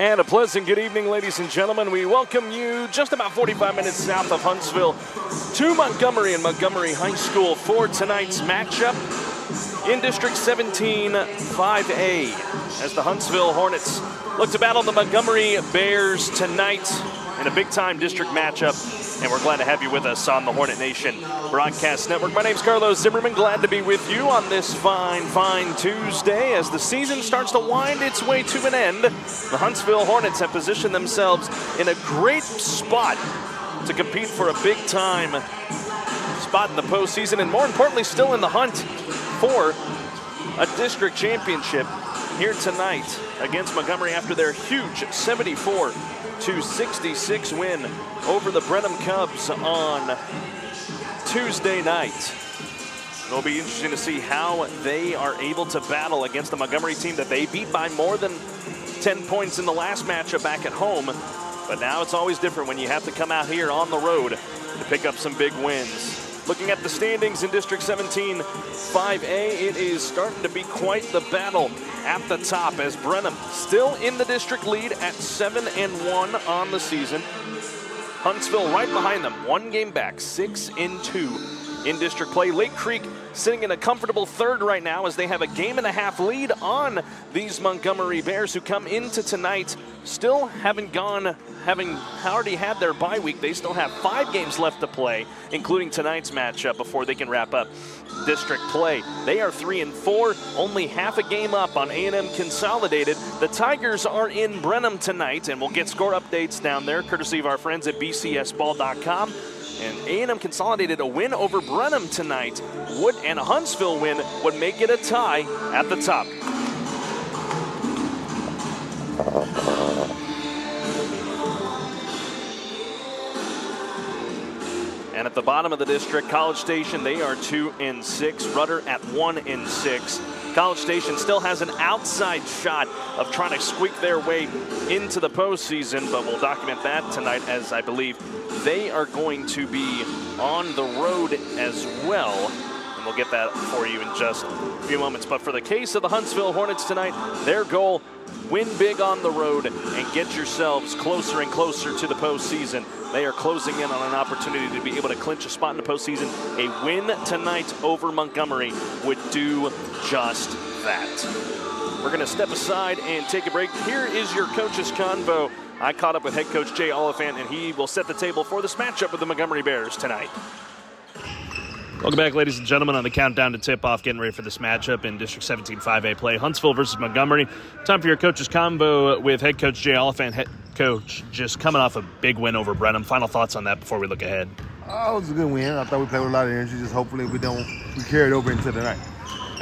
And a pleasant good evening, ladies and gentlemen. We welcome you just about 45 minutes south of Huntsville to Montgomery and Montgomery High School for tonight's matchup in District 17 5A as the Huntsville Hornets look to battle the Montgomery Bears tonight in a big-time district matchup. And we're glad to have you with us on the Hornet Nation Broadcast Network. My name's Carlos Zimmermann. Glad to be with you on this fine Tuesday as the season starts to wind its way to an end. The Huntsville Hornets have positioned themselves in a great spot to compete for a big-time spot in the postseason, and more importantly, still in the hunt for a district championship here tonight against Montgomery after their huge 74-66 win over the Brenham Cubs on Tuesday night. It'll be interesting to see how they are able to battle against the Montgomery team that they beat by more than 10 points in the last matchup back at home. But now it's always different when you have to come out here on the road to pick up some big wins. Looking at the standings in District 17 5A, it is starting to be quite the battle at the top as Brenham still in the district lead at 7-1 on the season. Huntsville right behind them, one game back, 6-2 in district play. Lake Creek sitting in a comfortable third right now as they have a game-and-a-half lead on these Montgomery Bears who come into tonight still having already had their bye week. They still have 5 games left to play, including tonight's matchup before they can wrap up district play. They are 3-4, only half a game up on A&M Consolidated. The Tigers are in Brenham tonight, and we'll get score updates down there courtesy of our friends at bcsball.com. And A&M Consolidated, a win over Brenham tonight and a Huntsville win would make it a tie at the top. And at the bottom of the district, College Station, they are 2-6. Rudder at 1-6. College Station still has an outside shot of trying to squeak their way into the postseason, but we'll document that tonight as I believe they are going to be on the road as well. And we'll get that for you in just a few moments. But for the case of the Huntsville Hornets tonight, their goal, win big on the road and get yourselves closer and closer to the postseason. They are closing in on an opportunity to be able to clinch a spot in the postseason. A win tonight over Montgomery would do just that. We're going to step aside and take a break. Here is your coach's convo. I caught up with head coach Jay Oliphant, and he will set the table for this matchup with the Montgomery Bears tonight. Welcome back, ladies and gentlemen, on the countdown to tip-off, getting ready for this matchup in District 17 5A play. Huntsville versus Montgomery. Time for your coach's combo with head coach Jay Oliphant. Head coach just coming off a big win over Brenham. Final thoughts on that before we look ahead. Oh, it was a good win. I thought we played with a lot of energy. Just hopefully we carry it over into the night.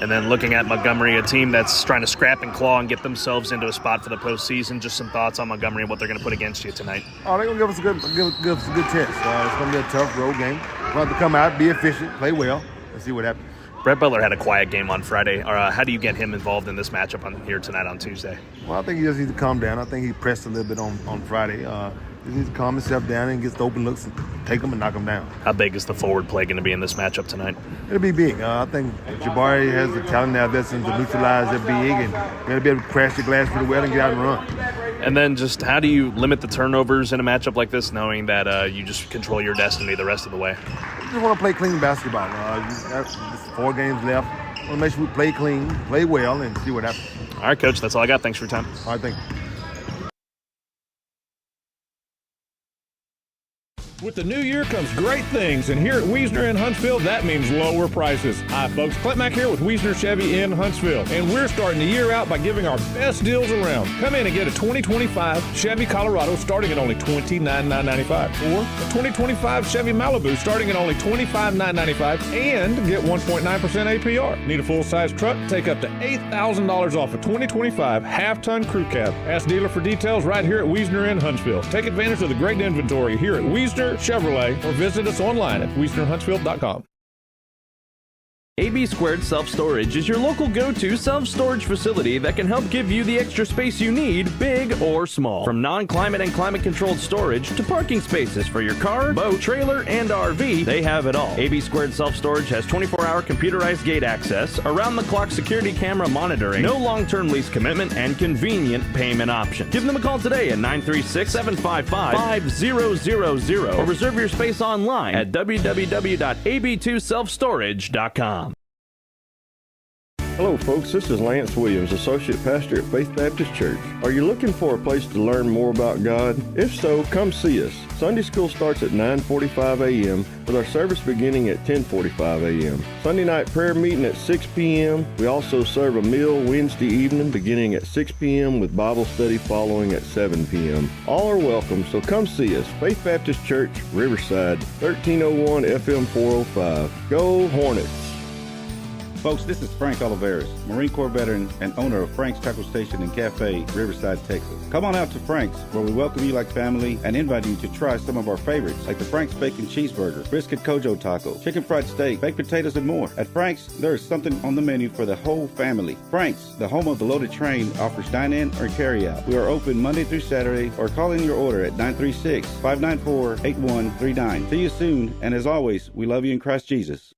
And then looking at Montgomery, a team that's trying to scrap and claw and get themselves into a spot for the postseason. Just some thoughts on Montgomery and what they're going to put against you tonight. Oh, they're going to give us a good test. It's going to be a tough road game. We're going to come out, be efficient, play well, and see what happens. Brett Butler had a quiet game on Friday. How do you get him involved in this matchup here tonight on Tuesday? Well, I think he just needs to calm down. I think he pressed a little bit on Friday. He needs to calm himself down and get the open looks and take them and knock them down. How big is the forward play going to be in this matchup tonight? It'll be big. I think Jabari has the talent now that's to neutralize that big, and you're going to be able to crash the glass pretty well and get out and run. And then just how do you limit the turnovers in a matchup like this, knowing that you just control your destiny the rest of the way? We just want to play clean basketball. There's 4 games left. We want to make sure we play clean, play well, and see what happens. All right, Coach, that's all I got. Thanks for your time. All right, thank you. With the new year comes great things, and here at Wiesner in Huntsville, that means lower prices. Hi, folks. Clint Mack here with Wiesner Chevy in Huntsville, and we're starting the year out by giving our best deals around. Come in and get a 2025 Chevy Colorado starting at only $29,995, or a 2025 Chevy Malibu starting at only $25,995, and get 1.9% APR. Need a full-size truck? Take up to $8,000 off a 2025 half-ton crew cab. Ask dealer for details right here at Wiesner in Huntsville. Take advantage of the great inventory here at Wiesner Chevrolet, or visit us online at WiesnerHuntsville.com. AB Squared Self-Storage is your local go-to self-storage facility that can help give you the extra space you need, big or small. From non-climate and climate-controlled storage to parking spaces for your car, boat, trailer, and RV, they have it all. AB Squared Self-Storage has 24-hour computerized gate access, around-the-clock security camera monitoring, no long-term lease commitment, and convenient payment options. Give them a call today at 936-755-5000 or reserve your space online at www.ab2selfstorage.com. Hello folks, this is Lance Williams, Associate Pastor at Faith Baptist Church. Are you looking for a place to learn more about God? If so, come see us. Sunday school starts at 9:45 a.m. with our service beginning at 10:45 a.m. Sunday night prayer meeting at 6 p.m. We also serve a meal Wednesday evening beginning at 6 p.m. with Bible study following at 7 p.m. All are welcome, so come see us. Faith Baptist Church, Riverside, 1301 FM 405. Go Hornets! Folks, this is Frank Oliveris, Marine Corps veteran and owner of Frank's Taco Station and Cafe, Riverside, Texas. Come on out to Frank's, where we welcome you like family and invite you to try some of our favorites, like the Frank's Bacon Cheeseburger, Brisket Kojo Taco, Chicken Fried Steak, Baked Potatoes, and more. At Frank's, there is something on the menu for the whole family. Frank's, the home of the Loaded Train, offers dine-in or carry-out. We are open Monday through Saturday, or call in your order at 936-594-8139. See you soon, and as always, we love you in Christ Jesus.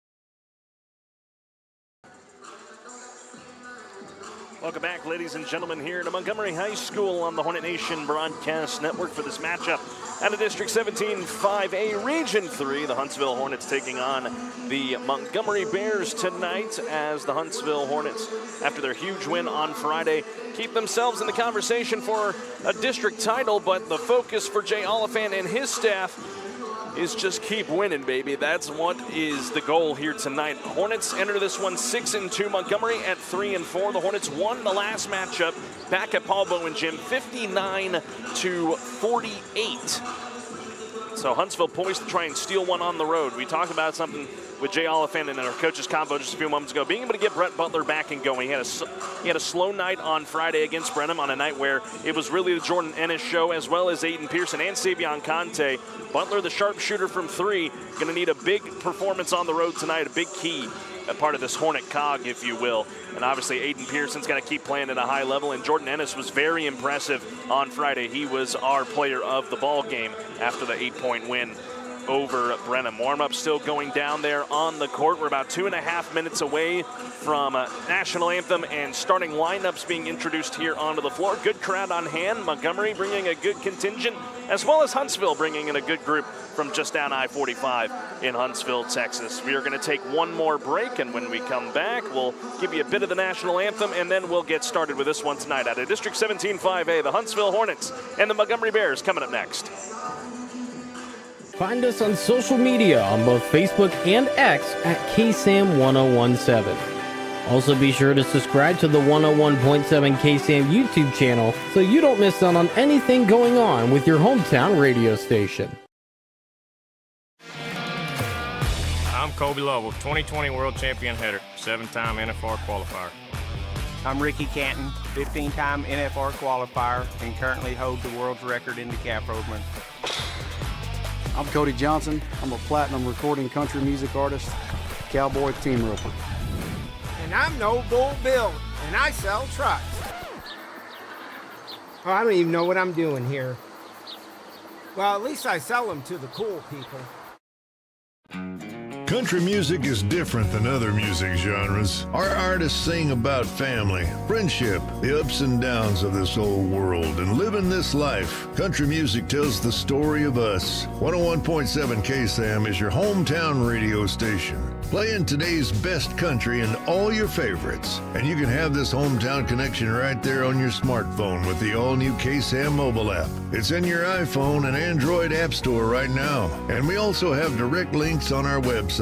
Welcome back, ladies and gentlemen, here to Montgomery High School on the Hornet Nation Broadcast Network for this matchup out of District 17 5A Region 3. The Huntsville Hornets taking on the Montgomery Bears tonight as the Huntsville Hornets, after their huge win on Friday, keep themselves in the conversation for a district title, but the focus for Jay Oliphant and his staff is just keep winning, baby. That's what is the goal here tonight. Hornets enter this one 6-2. Montgomery at 3-4. The Hornets won the last matchup back at Paul Bowen Gym, 59-48. So Huntsville poised to try and steal one on the road. We talked about something with Jay Oliphant in our coaches combo just a few moments ago, being able to get Brett Butler back and going. He had a slow night on Friday against Brenham, on a night where it was really the Jordan Ennis show, as well as Aiden Pearson and Savion Conte. Butler, the sharpshooter from three, going to need a big performance on the road tonight, a big key, a part of this Hornet cog, if you will. And obviously Aiden Pearson's got to keep playing at a high level, and Jordan Ennis was very impressive on Friday. He was our player of the ball game after the 8-point win over Brenham. Warm-up still going down there on the court. We're about 2.5 minutes away from National Anthem and starting lineups being introduced here onto the floor. Good crowd on hand. Montgomery bringing a good contingent, as well as Huntsville bringing in a good group from just down I-45 in Huntsville, Texas. We are going to take one more break, and when we come back, we'll give you a bit of the National Anthem, and then we'll get started with this one tonight out of District 17 5A, the Huntsville Hornets and the Montgomery Bears coming up next. Find us on social media on both Facebook and X at KSAM-1017. Also be sure to subscribe to the 101.7 KSAM YouTube channel so you don't miss out on anything going on with your hometown radio station. I'm Kobe Lovell, 2020 World Champion header, 7-time NFR qualifier. I'm Ricky Canton, 15-time NFR qualifier, and currently hold the world's record in decaf roadman. I'm Cody Johnson. I'm a platinum recording country music artist, cowboy team roper. And I'm No Bull Bill, and I sell trucks. Oh, I don't even know what I'm doing here. Well, at least I sell them to the cool people. Country music is different than other music genres. Our artists sing about family, friendship, the ups and downs of this old world, and living this life. Country music tells the story of us. 101.7 KSAM is your hometown radio station, playing today's best country and all your favorites. And you can have this hometown connection right there on your smartphone with the all-new KSAM mobile app. It's in your iPhone and Android app store right now. And we also have direct links on our website,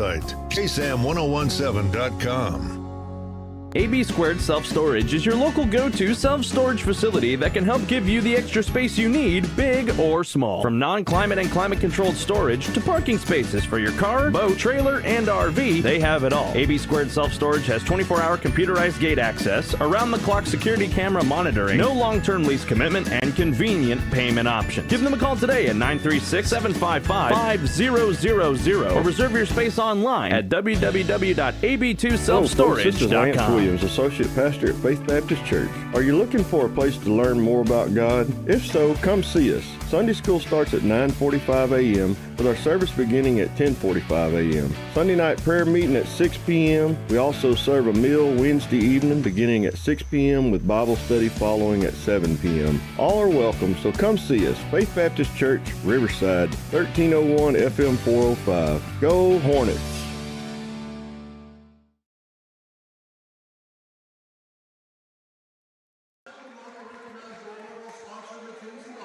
KSAM1017.com. AB Squared Self-Storage is your local go-to self-storage facility that can help give you the extra space you need, big or small. From non-climate and climate-controlled storage to parking spaces for your car, boat, trailer, and RV, they have it all. AB Squared Self-Storage has 24-hour computerized gate access, around-the-clock security camera monitoring, no long-term lease commitment, and convenient payment options. Give them a call today at 936-755-5000 or reserve your space online at www.ab2selfstorage.com. Williams, Associate Pastor at Faith Baptist Church. Are you looking for a place to learn more about God? If so, come see us. Sunday school starts at 9:45 a.m. with our service beginning at 10:45 a.m. Sunday night prayer meeting at 6 p.m. We also serve a meal Wednesday evening beginning at 6 p.m. with Bible study following at 7 p.m. All are welcome, so come see us. Faith Baptist Church, Riverside, 1301 FM 405. Go Hornets!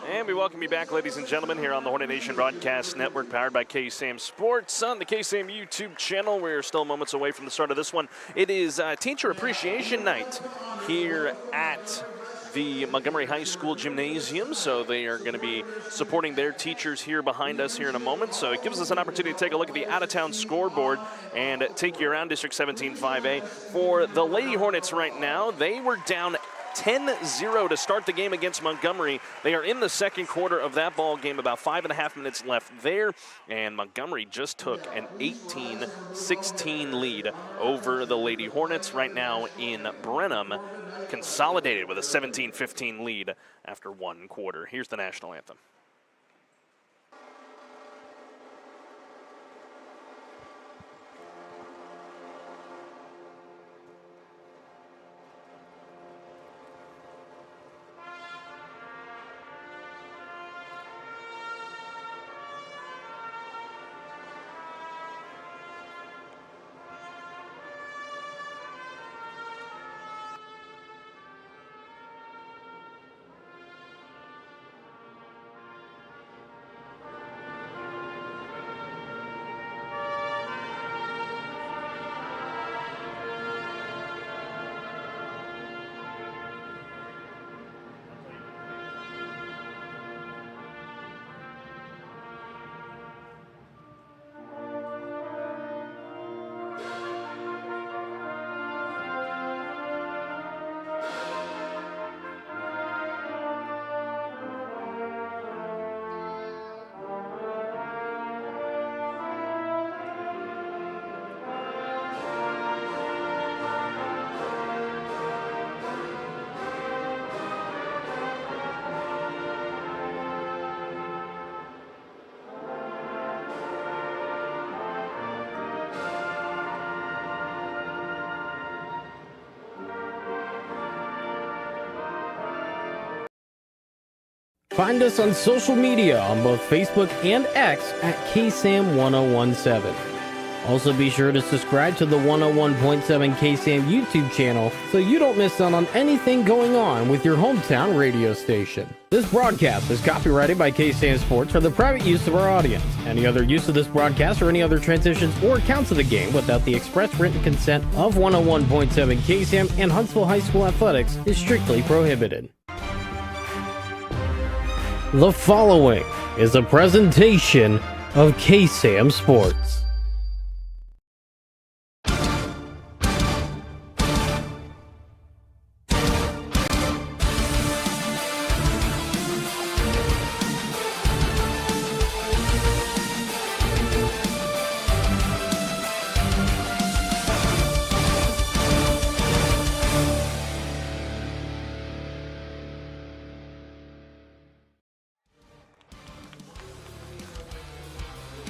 And we welcome you back, ladies and gentlemen, here on the Hornet Nation Broadcast Network, powered by KSAM Sports on the KSAM YouTube channel. We're still moments away from the start of this one. It is Teacher Appreciation Night here at the Montgomery High School Gymnasium, so they are going to be supporting their teachers here behind us here in a moment. So it gives us an opportunity to take a look at the out-of-town scoreboard and take you around District 17 5A. For the Lady Hornets right now, they were down 10-0 to start the game against Montgomery. They are in the second quarter of that ball game, about 5.5 minutes left there, and Montgomery just took an 18-16 lead over the Lady Hornets. Right now in Brenham, consolidated with a 17-15 lead after one quarter. Here's the national anthem. Find us on social media on both Facebook and X at KSAM-1017. Also be sure to subscribe to the 101.7 KSAM YouTube channel so you don't miss out on anything going on with your hometown radio station. This broadcast is copyrighted by KSAM Sports for the private use of our audience. Any other use of this broadcast or any other transitions or accounts of the game without the express written consent of 101.7 KSAM and Huntsville High School Athletics is strictly prohibited. The following is a presentation of KSAM Sports.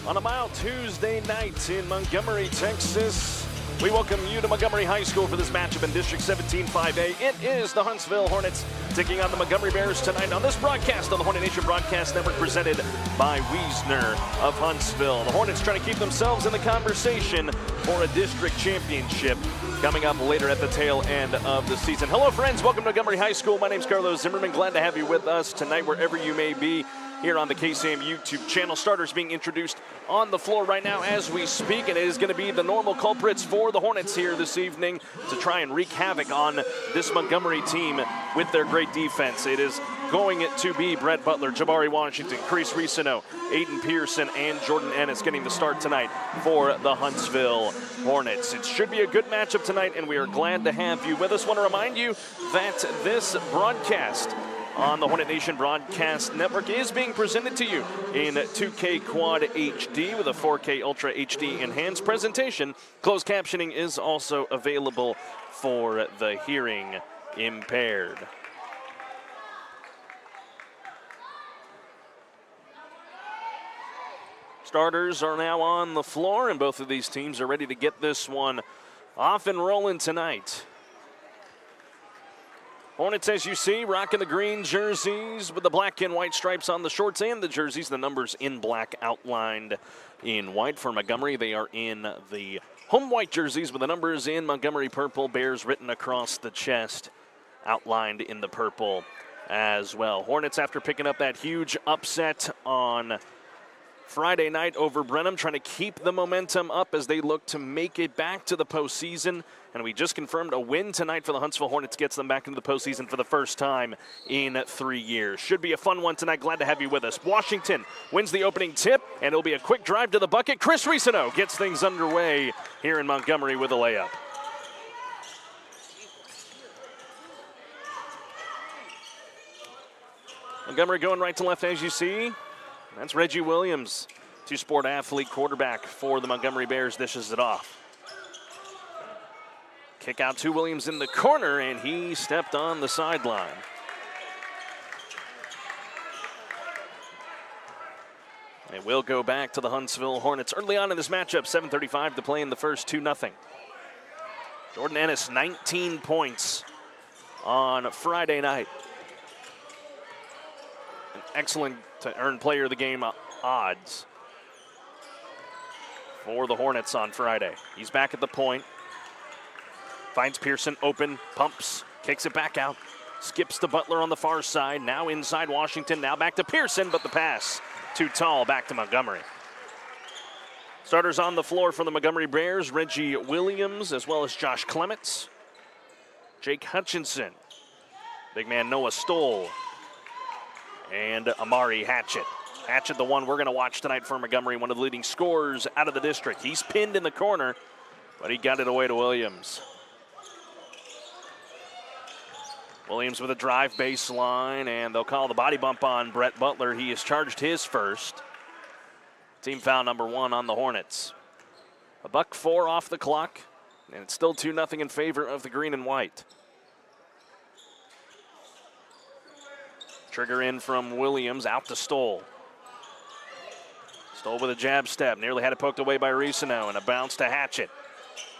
On a mild Tuesday night in Montgomery, Texas, we welcome you to Montgomery High School for this matchup in District 17 5A. It is the Huntsville Hornets taking on the Montgomery Bears tonight on this broadcast on the Hornet Nation Broadcast Network, presented by Wiesner of Huntsville. The Hornets trying to keep themselves in the conversation for a district championship coming up later at the tail end of the season. Hello, friends. Welcome to Montgomery High School. My name's Carlos Zimmermann. Glad to have you with us tonight, wherever you may be. here on the KSAM YouTube channel. Starters being introduced on the floor right now as we speak, and it is going to be the normal culprits for the Hornets here this evening to try and wreak havoc on this Montgomery team with their great defense. It is going to be Brett Butler, Jabari Washington, Chris Ricino, Aiden Pearson, and Jordan Ennis getting the start tonight for the Huntsville Hornets. It should be a good matchup tonight, and we are glad to have you with us. Want to remind you that this broadcast on the Hornet Nation Broadcast Network is being presented to you in 2K Quad HD with a 4K Ultra HD enhanced presentation. Closed captioning is also available for the hearing impaired. Starters are now on the floor, and both of these teams are ready to get this one off and rolling tonight. Hornets, as you see, rocking the green jerseys with the black and white stripes on the shorts and the jerseys. The numbers in black outlined in white. For Montgomery, they are in the home white jerseys with the numbers in Montgomery purple. Bears written across the chest, outlined in the purple as well. Hornets, after picking up that huge upset on Friday night over Brenham, trying to keep the momentum up as they look to make it back to the postseason. And we just confirmed a win tonight for the Huntsville Hornets gets them back into the postseason for the first time in 3 years. Should be a fun one tonight. Glad to have you with us. Washington wins the opening tip, and it'll be a quick drive to the bucket. Chris Ricino gets things underway here in Montgomery with a layup. Montgomery going right to left, as you see. That's Reggie Williams, two-sport athlete quarterback for the Montgomery Bears, dishes it off. Kick out to Williams in the corner, and he stepped on the sideline. It will go back to the Huntsville Hornets. Early on in this matchup, 7:35 to play in the first, 2-0. Jordan Ennis, 19 points on Friday night. An excellent to earn player of the game odds for the Hornets on Friday. He's back at the point. Finds Pearson open, pumps, kicks it back out. Skips to Butler on the far side. Now inside Washington, now back to Pearson, but the pass too tall, back to Montgomery. Starters on the floor for the Montgomery Bears, Reggie Williams as well as Josh Clements. Jake Hutchinson, big man Noah Stoll, and Amari Hatchett. Hatchett, the one we're going to watch tonight for Montgomery, one of the leading scorers out of the district. He's pinned in the corner, but he got it away to Williams. Williams with a drive baseline, and they'll call the body bump on Brett Butler. He has charged his first. Team foul number 1 on the Hornets. $1:04 off the clock, and it's still 2-0 in favor of the green and white. Trigger in from Williams, out to Stoll. Stoll with a jab step, nearly had it poked away by Ricino, and a bounce to Hatchett.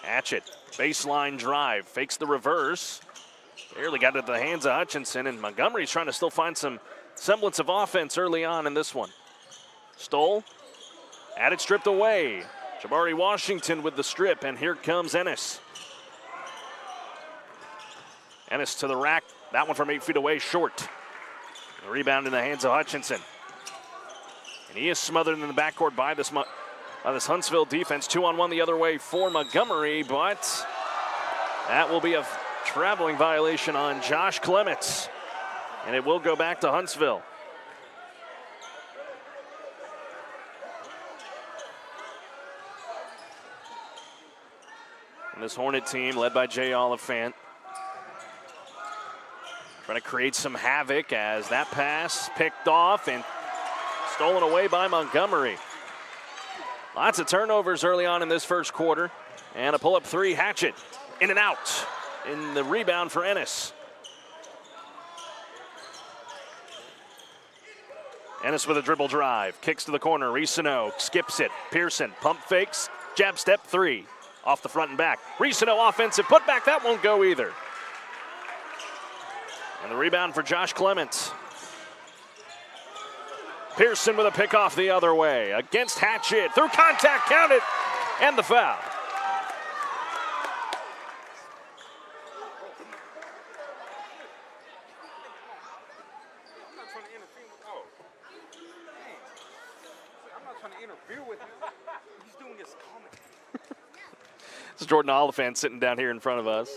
Hatchett, baseline drive, fakes the reverse. Barely got it to the hands of Hutchinson, and Montgomery's trying to still find some semblance of offense early on in this one. Stoll, had it stripped away. Jabari Washington with the strip, and here comes Ennis. Ennis to the rack, that one from 8 feet away, short. The rebound in the hands of Hutchinson. And he is smothered in the backcourt by this Huntsville defense. 2-on-1 the other way for Montgomery, but that will be a traveling violation on Josh Clements. And it will go back to Huntsville. And this Hornet team, led by Jay Oliphant, trying to create some havoc as that pass picked off and stolen away by Montgomery. Lots of turnovers early on in this first quarter. And a pull-up three, Hatchett, in and out. In the rebound for Ennis. Ennis with a dribble drive, kicks to the corner, Ricino skips it, Pearson pump fakes, jab step 3, off the front and back. Ricino offensive putback, that won't go either. And the rebound for Josh Clements. Pearson with a pick off the other way, against Hatchett, through contact, count it, and the foul. It's Jordan Oliphant sitting down here in front of us.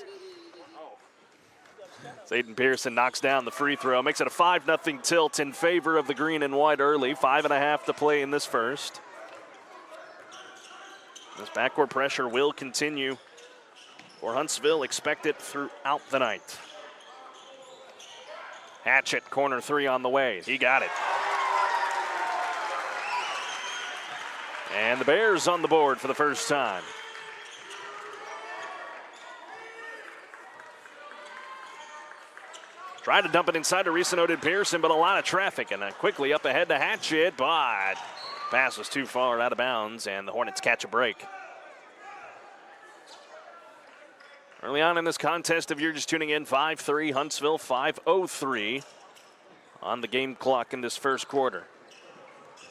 Aiden Pearson knocks down the free throw, makes it a 5-0 tilt in favor of the green and white early. 5.5 to play in this first. This backcourt pressure will continue for Huntsville. Expect it throughout the night. Hatchett, corner three on the way. He got it. And the Bears on the board for the first time. Tried to dump it inside to Reese-noted Pearson, but a lot of traffic, and quickly up ahead to Hatchett, but pass was too far out of bounds, and the Hornets catch a break. Early on in this contest, if you're just tuning in, 5-3 Huntsville, 5:03 on the game clock in this first quarter.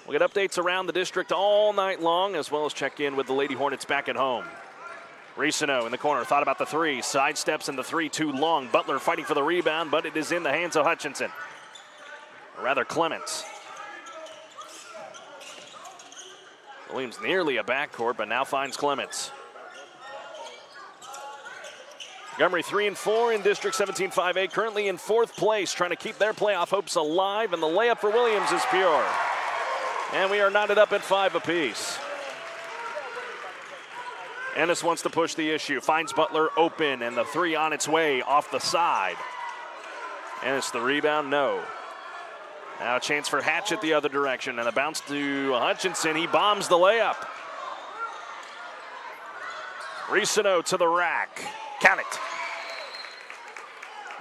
We'll get updates around the district all night long, as well as check in with the Lady Hornets back at home. Reesino in the corner, thought about the three, sidesteps in the three, too long. Butler fighting for the rebound, but it is in the hands of Hutchinson. Or rather, Clements. Williams nearly a backcourt, but now finds Clements. Montgomery 3-4 in District 17-5A, currently in fourth place, trying to keep their playoff hopes alive, and the layup for Williams is pure. And we are knotted up at 5 apiece. Ennis wants to push the issue, finds Butler open, and the three on its way off the side. Ennis the rebound, no. Now a chance for Hatchett the other direction, and a bounce to Hutchinson. He bombs the layup. Reesino to the rack. Count it.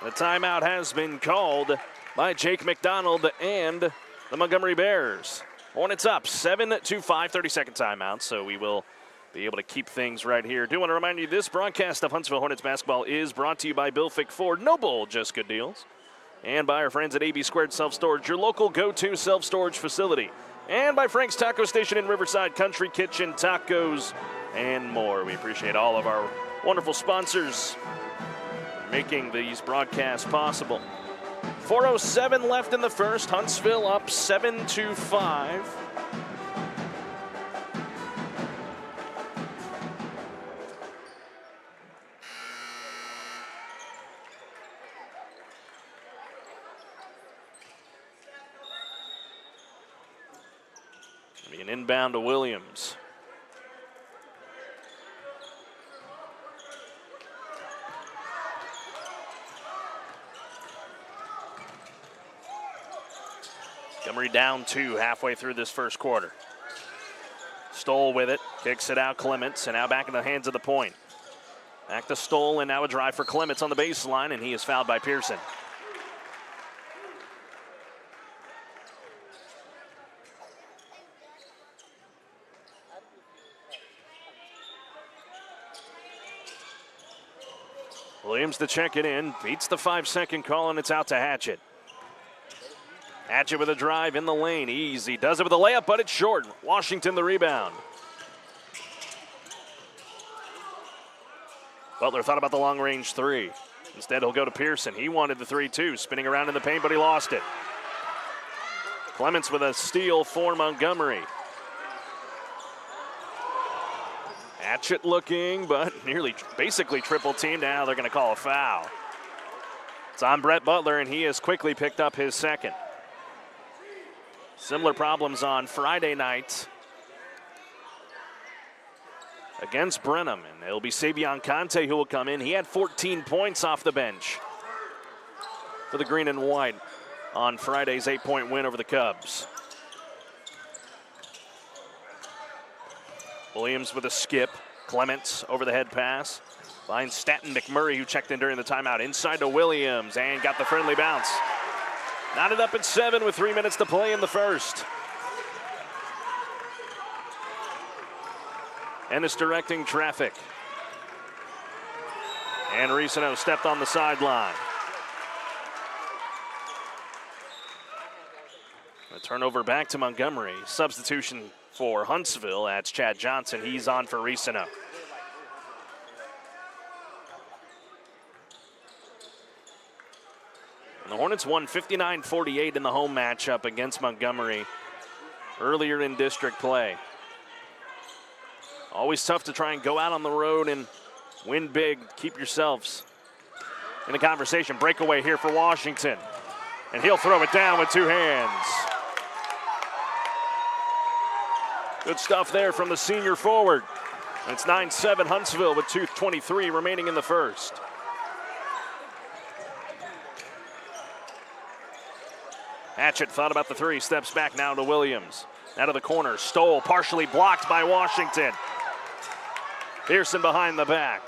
The timeout has been called by Jake McDonald and the Montgomery Bears. Hornets up 7-5, 30-second timeout, so we will be able to keep things right here. Do want to remind you this broadcast of Huntsville Hornets basketball is brought to you by Bill Fick Ford, no bull, just good deals. And by our friends at AB Squared Self-Storage, your local go-to self-storage facility. And by Frank's Taco Station in Riverside, Country Kitchen, tacos, and more. We appreciate all of our wonderful sponsors making these broadcasts possible. 4:07 left in the first. Huntsville up 7-5. An inbound to Williams. Montgomery down 2 halfway through this first quarter. Stoll with it, kicks it out, Clements, and now back in the hands of the point. Back to Stoll, and now a drive for Clements on the baseline, and he is fouled by Pearson. Williams to check it in, beats the 5-second call, and it's out to Hatchett. Hatchett with a drive in the lane, easy. Does it with a layup, but it's short. Washington the rebound. Butler thought about the long-range three. Instead, he'll go to Pearson. He wanted the 3-2, spinning around in the paint, but he lost it. Clements with a steal for Montgomery. Hatchett looking, but nearly basically triple teamed. Now they're going to call a foul. It's on Brett Butler, and he has quickly picked up his second. Similar problems on Friday night against Brenham, and it'll be Savion Conte who will come in. He had 14 points off the bench for the green and white on Friday's 8-point win over the Cubs. Williams with a skip. Clements over the head pass. Finds Staten McMurray, who checked in during the timeout. Inside to Williams and got the friendly bounce. Knotted up at 7 with 3 minutes to play in the first. Ennis directing traffic. And Reesino stepped on the sideline. A turnover back to Montgomery. Substitution for Huntsville. That's Chad Johnson. He's on for Reesino. And the Hornets won 59-48 in the home matchup against Montgomery earlier in district play. Always tough to try and go out on the road and win big. Keep yourselves in the conversation. Breakaway here for Washington. And he'll throw it down with 2 hands. Good stuff there from the senior forward. And it's 9-7 Huntsville with 2:23 remaining in the first. Hatchett thought about the 3, steps back now to Williams. Out of the corner, Stoll partially blocked by Washington. Pearson behind the back.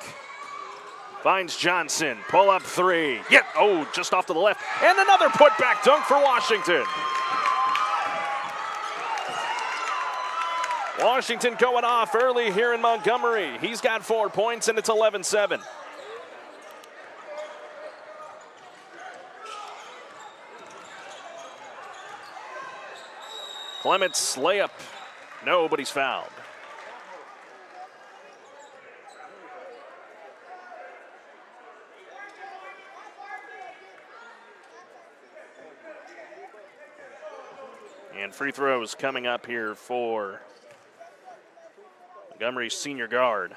Finds Johnson, pull up 3. Yep, oh, just off to the left. And another putback dunk for Washington. Washington going off early here in Montgomery. He's got 4 points and it's 11-7. Clements layup. No, but he's fouled. And free throws coming up here for Montgomery's senior guard.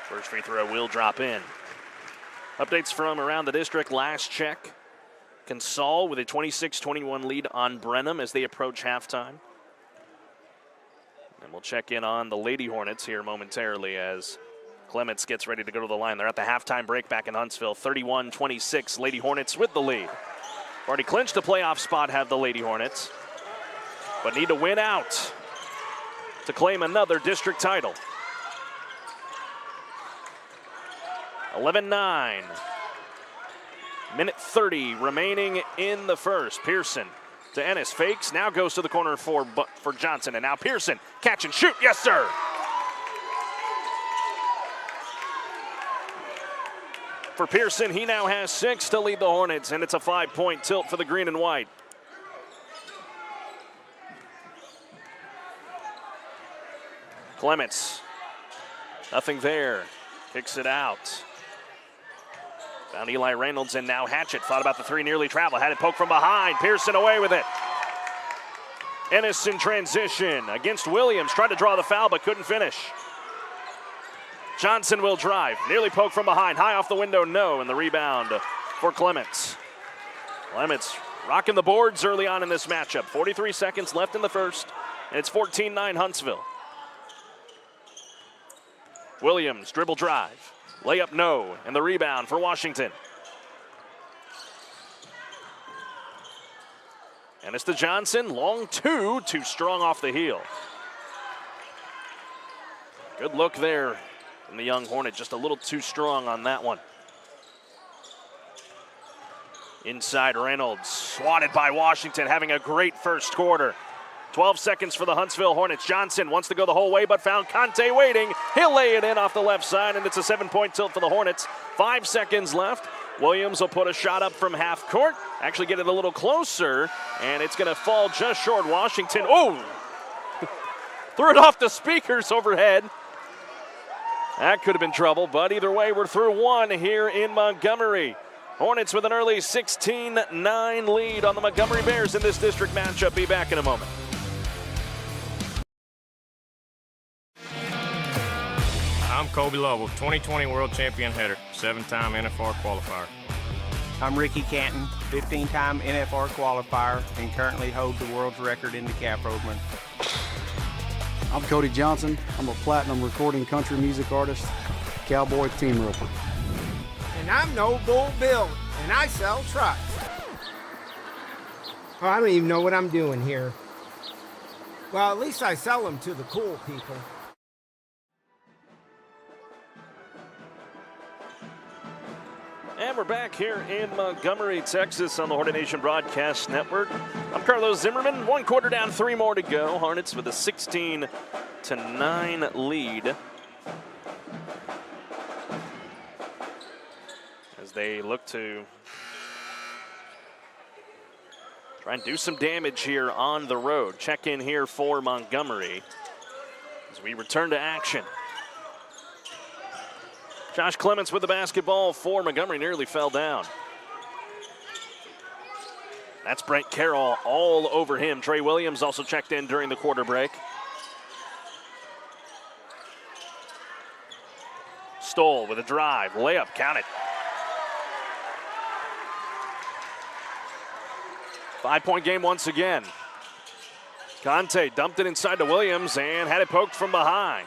First free throw will drop in. Updates from around the district. Last check, Consol with a 26-21 lead on Brenham as they approach halftime. And we'll check in on the Lady Hornets here momentarily as Clements gets ready to go to the line. They're at the halftime break back in Huntsville. 31-26, Lady Hornets with the lead. Already clinched a playoff spot, have the Lady Hornets, but need to win out to claim another district title. 11-9. Minute 30 remaining in the first. Pearson to Ennis, fakes, now goes to the corner for Johnson, and now Pearson, catch and shoot, yes sir! For Pearson, he now has 6 to lead the Hornets, and it's a 5-point tilt for the green and white. Clements, nothing there, kicks it out. Found Eli Reynolds, and now Hatchett thought about the 3, nearly traveled, had it poked from behind. Pearson away with it. Ennis in transition against Williams, tried to draw the foul but couldn't finish. Johnson will drive, nearly poked from behind, high off the window, no, and the rebound for Clements. Clements rocking the boards early on in this matchup. 43 seconds left in the first, and it's 14-9 Huntsville. Williams, dribble drive. Layup no, and the rebound for Washington. And it's to Johnson, long 2, too strong off the heel. Good look there from the young Hornet, just a little too strong on that one. Inside Reynolds, swatted by Washington, having a great first quarter. 12 seconds for the Huntsville Hornets. Johnson wants to go the whole way, but found Conte waiting. He'll lay it in off the left side, and it's a 7-point tilt for the Hornets. 5 seconds left. Williams will put a shot up from half court, actually get it a little closer, and it's going to fall just short. Washington, oh! Threw it off the speakers overhead. That could have been trouble, but either way, we're through 1 here in Montgomery. Hornets with an early 16-9 lead on the Montgomery Bears in this district matchup. Be back in a moment. I'm Kobe Lovell, 2020 World Champion header, 7-time NFR qualifier. I'm Ricky Canton, 15-time NFR qualifier, and currently hold the world's record in the cap rovement. I'm Cody Johnson. I'm a platinum recording country music artist, cowboy team roper. And I'm No Bull Bill, and I sell trucks. Oh, I don't even know what I'm doing here. Well, at least I sell them to the cool people. And we're back here in Montgomery, Texas on the Hornet Nation Broadcast Network. I'm Carlos Zimmermann. 1 quarter down, 3 more to go. Hornets with a 16-9 lead as they look to try and do some damage here on the road. Check in here for Montgomery as we return to action. Josh Clements with the basketball for Montgomery, nearly fell down. That's Brent Carroll all over him. Trey Williams also checked in during the quarter break. Stoll with a drive, layup, count it. 5-point game once again. Conte dumped it inside to Williams and had it poked from behind.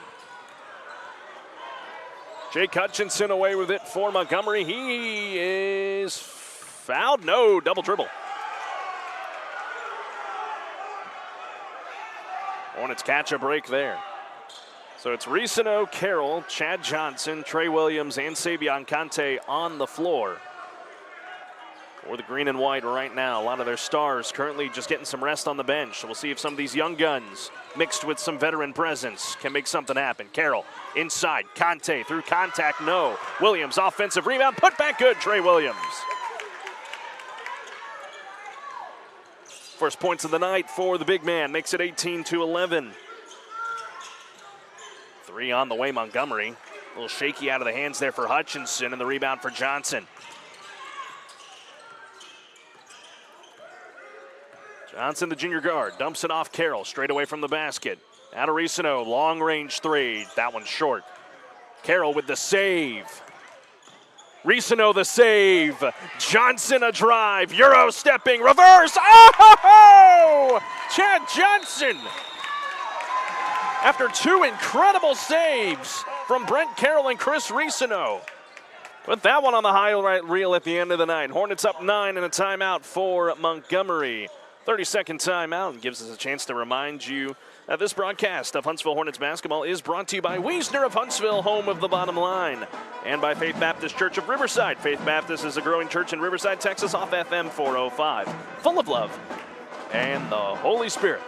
Jake Hutchinson away with it for Montgomery. He is fouled. No, double dribble. Hornets catch a break there. So it's Risano, Carroll, Chad Johnson, Trey Williams, and Savion Conte on the floor for the green and white right now. A lot of their stars currently just getting some rest on the bench. So we'll see if some of these young guns mixed with some veteran presence can make something happen. Carroll inside, Conte through contact, no. Williams offensive rebound, put back good, Trey Williams. First points of the night for the big man, makes it 18-11. 3 on the way, Montgomery. A little shaky out of the hands there for Hutchinson, and the rebound for Johnson. Johnson, the junior guard, dumps it off Carroll, straight away from the basket. Adorisino, long range 3, that one's short. Carroll with the save. Risano the save. Johnson a drive, Euro stepping, reverse, oh! Chad Johnson! After 2 incredible saves from Brent Carroll and Chris Risano. Put that one on the highlight reel at the end of the night. Hornets up 9 and a timeout for Montgomery. 30-second timeout, and gives us a chance to remind you that this broadcast of Huntsville Hornets basketball is brought to you by Wiesner of Huntsville, home of the bottom line, and by Faith Baptist Church of Riverside. Faith Baptist is a growing church in Riverside, Texas, off FM 405. Full of love and the Holy Spirit.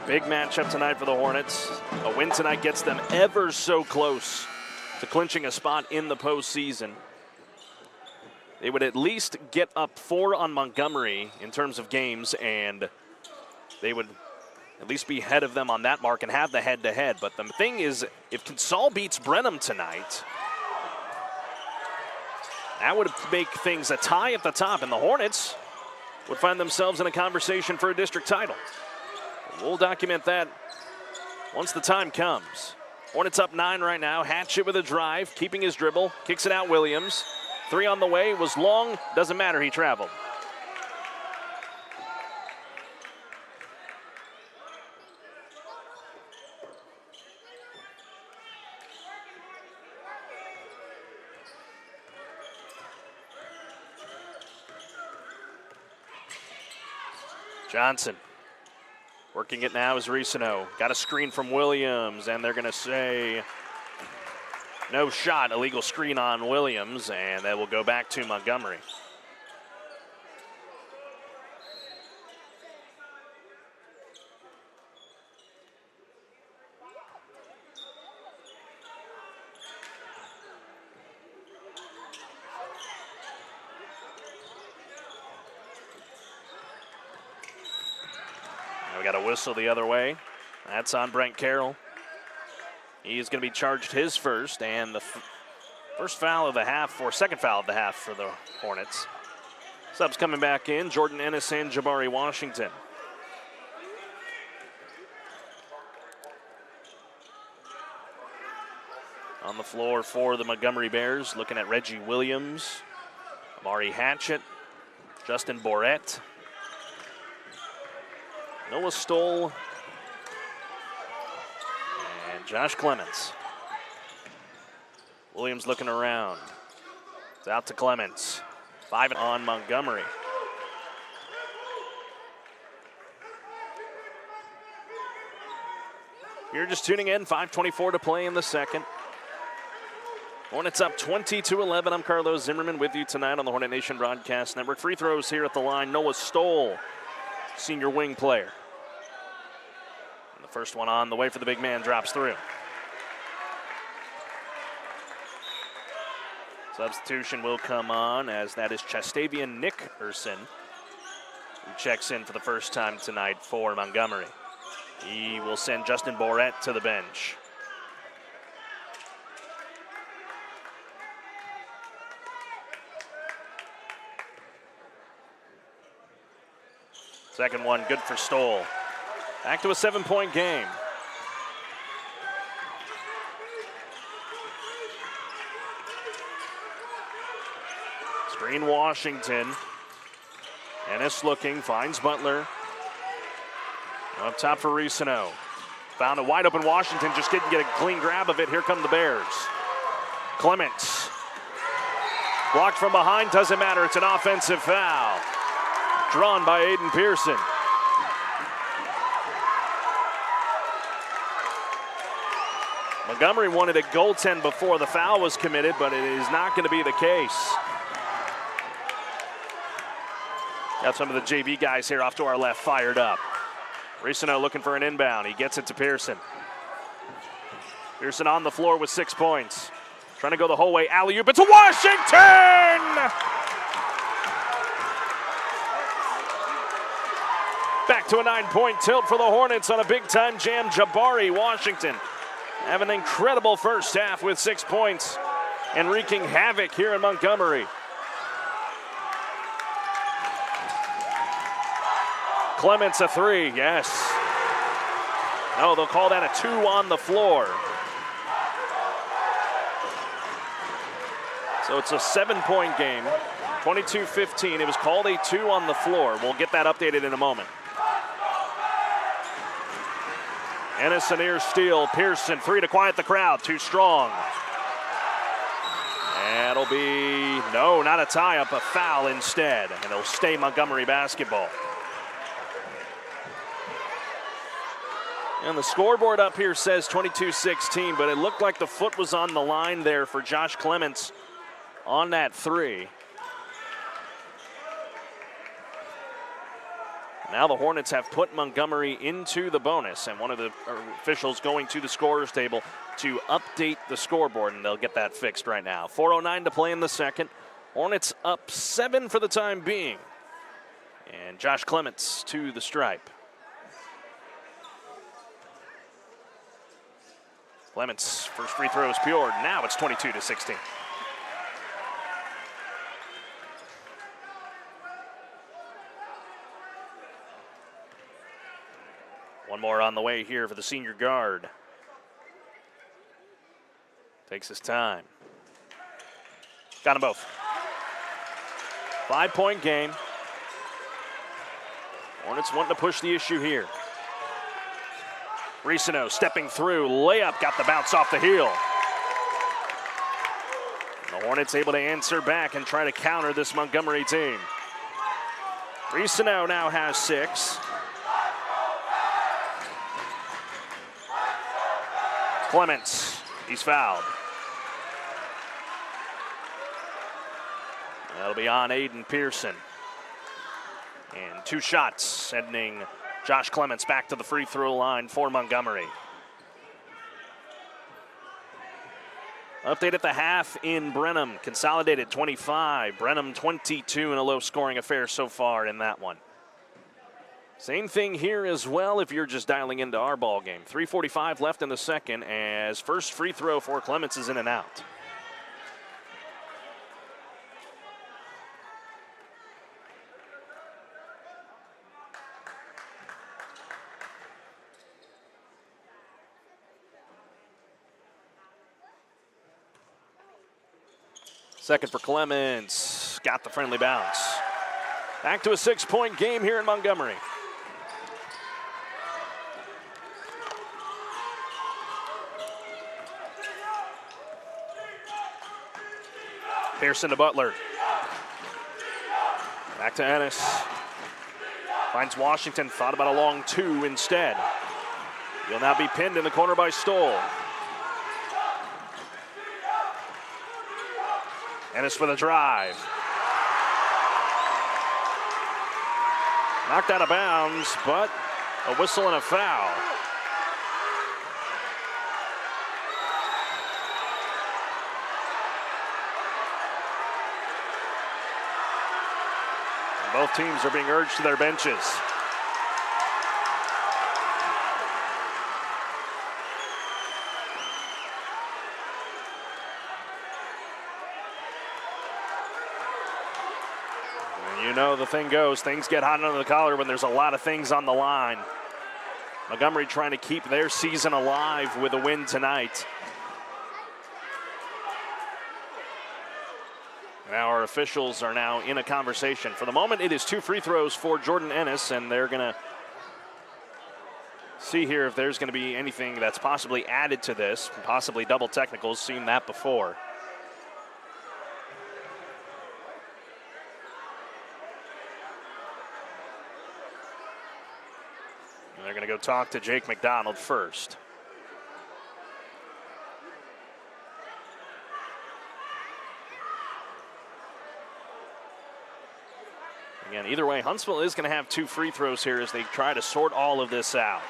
Big matchup tonight for the Hornets. A win tonight gets them ever so close to clinching a spot in the postseason. They would at least get up 4 on Montgomery in terms of games, and they would at least be ahead of them on that mark and have the head-to-head. But the thing is, if Consol beats Brenham tonight, that would make things a tie at the top, and the Hornets would find themselves in a conversation for a district title. We'll document that once the time comes. Hornets up 9 right now. Hatchett with a drive, keeping his dribble, kicks it out Williams. 3 on the way, was long, doesn't matter, he traveled. Johnson. Working it now is Risano. Got a screen from Williams, and they're going to say no shot, illegal screen on Williams, and that will go back to Montgomery. We got a whistle the other way. That's on Brent Carroll. He's going to be charged his first, and the first foul of the half, or second foul of the half for the Hornets. Subs coming back in, Jordan Ennis and Jabari Washington. On the floor for the Montgomery Bears, looking at Reggie Williams, Amari Hatchett, Justin Borrett, Noah Stoll, and Josh Clements. Williams looking around. It's out to Clements. 5 on Montgomery. You're just tuning in, 5:24 to play in the second. Hornets up 20-11. I'm Carlos Zimmermann with you tonight on the Hornet Nation Broadcast Network. Free throws here at the line. Noah Stoll, senior wing player. And the first one on the way for the big man drops through. Substitution will come on, as that is Chastavian Nickerson, who checks in for the first time tonight for Montgomery. He will send Justin Borrett to the bench. Second one, good for Stoll. Back to a 7-point game. Screen Washington. Ennis looking, finds Butler. Up top for Risano. Found a wide open Washington, just didn't get a clean grab of it. Here come the Bears. Clements. Blocked from behind, doesn't matter, it's an offensive foul. Drawn by Aiden Pearson. Montgomery wanted a goaltend before the foul was committed, but it is not going to be the case. Got some of the JV guys here off to our left fired up. Risano looking for an inbound. He gets it to Pearson. Pearson on the floor with 6 points. Trying to go the whole way. Alley-oop. It's a Washington! Back to a 9-point tilt for the Hornets on a big-time jam. Jabari Washington having an incredible first half with 6 points and wreaking havoc here in Montgomery. Clements a 3, yes. No, they'll call that a 2 on the floor. So it's a 7-point game, 22-15. It was called a 2 on the floor. We'll get that updated in a moment. Ennis a near steal. Pearson, 3 to quiet the crowd. Too strong. And it'll be, no, not a tie-up, a foul instead. And it'll stay Montgomery basketball. And the scoreboard up here says 22-16, but it looked like the foot was on the line there for Josh Clements on that 3. Now the Hornets have put Montgomery into the bonus, and one of the officials going to the scorer's table to update the scoreboard, and they'll get that fixed right now. 4:09 to play in the second. Hornets up 7 for the time being. And Josh Clements to the stripe. Clements' first free throw is pure. Now it's 22-16. One more on the way here for the senior guard. Takes his time. Got them both. 5-point game. Hornets wanting to push the issue here. Risano stepping through, layup, got the bounce off the heel. The Hornets able to answer back and try to counter this Montgomery team. Risano now has 6. Clements, he's fouled. That'll be on Aiden Pearson. And 2 shots sending Josh Clements back to the free throw line for Montgomery. Update at the half in Brenham. Consolidated 25. Brenham 22 in a low-scoring affair so far in that one. Same thing here as well if you're just dialing into our ball game. 3:45 left in the second as first free throw for Clements is in and out. Second for Clements, got the friendly bounce. Back to a 6-point game here in Montgomery. Pearson to Butler. Back to Ennis. Finds Washington, thought about a long 2 instead. He'll now be pinned in the corner by Stoll. Ennis for the drive. Knocked out of bounds, but a whistle and a foul. Both teams are being urged to their benches. You know the thing goes, things get hot under the collar when there's a lot of things on the line. Montgomery trying to keep their season alive with a win tonight. Now our officials are now in a conversation. For the moment, it is 2 free throws for Jordan Ennis, and they're going to see here if there's going to be anything that's possibly added to this, possibly double technicals, seen that before. And they're going to go talk to Jake McDonald first. Again, either way, Huntsville is going to have 2 free throws here as they try to sort all of this out.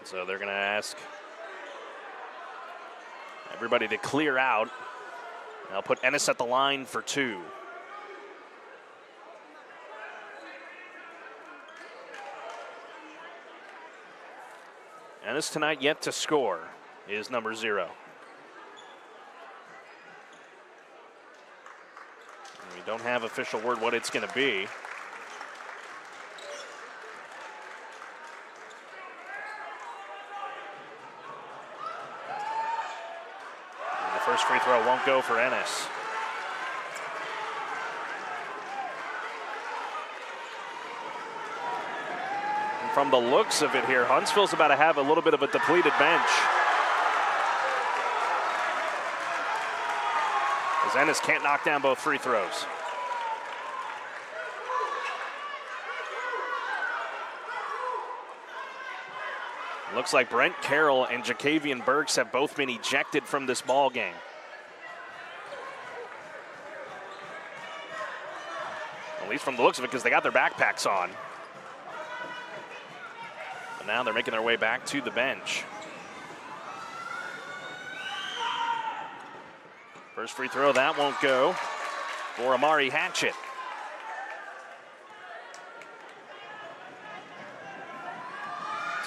So they're going to ask everybody to clear out. They'll put Ennis at the line for 2. Ennis tonight yet to score is number 0. And we don't have official word what it's going to be. First free throw won't go for Ennis. And from the looks of it here, Huntsville's about to have a little bit of a depleted bench. As Ennis can't knock down both free throws. Looks like Brent Carroll and Jacavian Burks have both been ejected from this ball game. At least from the looks of it, because they got their backpacks on. But now they're making their way back to the bench. First free throw, that won't go for Amari Hatchett.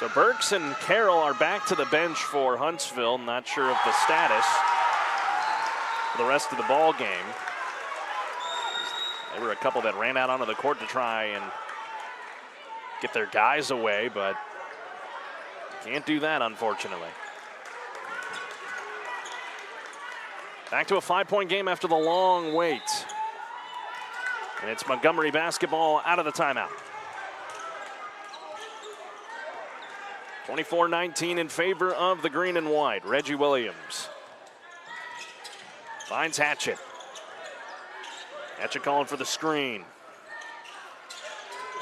So Burks and Carroll are back to the bench for Huntsville. Not sure of the status for the rest of the ball game. There were a couple that ran out onto the court to try and get their guys away, but can't do that, unfortunately. Back to a 5-point game after the long wait. And it's Montgomery basketball out of the timeout. 24-19 in favor of the green and white. Reggie Williams finds Hatchett. Hatchett calling for the screen.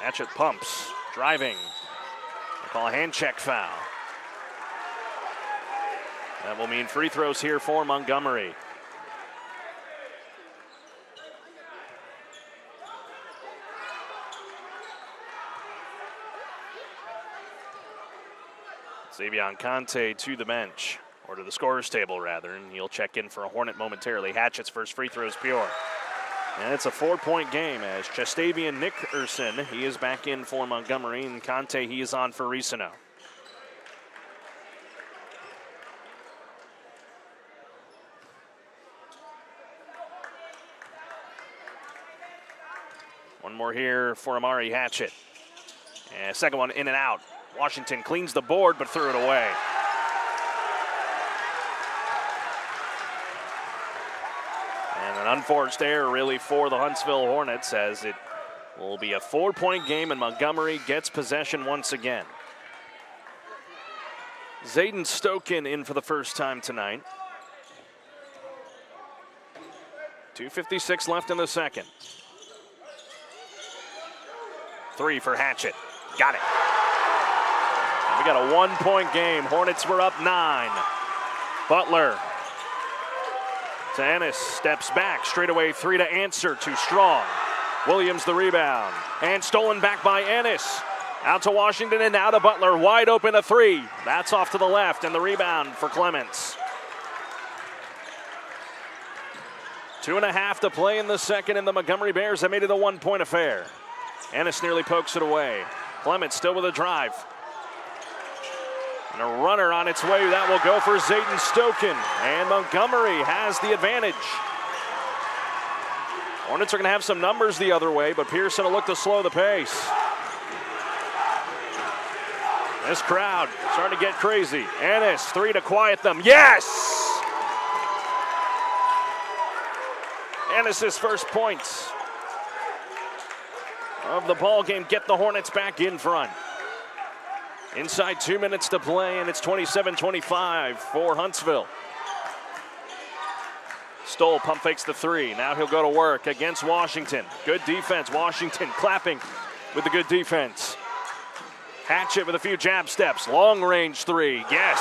Hatchett pumps, driving. They call a hand check foul. That will mean free throws here for Montgomery. Xavier Conte to the bench, or to the scorer's table rather, and he'll check in for a Hornet momentarily. Hatchett's first free throw is pure. And it's a 4-point game as Chestavian Nickerson, he is back in for Montgomery, and Conte, he is on for Risino. One more here for Amari Hatchett. And second one in and out. Washington cleans the board, but threw it away. And an unforced error, really, for the Huntsville Hornets, as it will be a 4-point game, and Montgomery gets possession once again. Zayden Stokin in for the first time tonight. 2:56 left in the second. 3 for Hatchett. Got it. We got a 1-point game. Hornets were up 9. Butler to Ennis, steps back, straightaway 3 to answer, too strong. Williams the rebound, and stolen back by Ennis. Out to Washington and now to Butler, wide open a 3. That's off to the left, and the rebound for Clements. 2.5 to play in the second, and the Montgomery Bears have made it a 1-point affair. Ennis nearly pokes it away. Clements still with a drive. And a runner on its way. That will go for Zayden Stoken. And Montgomery has the advantage. Hornets are going to have some numbers the other way, but Pearson will look to slow the pace. This crowd starting to get crazy. Ennis, 3 to quiet them. Yes! Ennis's first points of the ball game get the Hornets back in front. Inside 2 minutes to play, and it's 27-25 for Huntsville. Stoll pump fakes the 3. Now he'll go to work against Washington. Good defense. Washington clapping with the good defense. Hatchett with a few jab steps. Long range 3. Yes.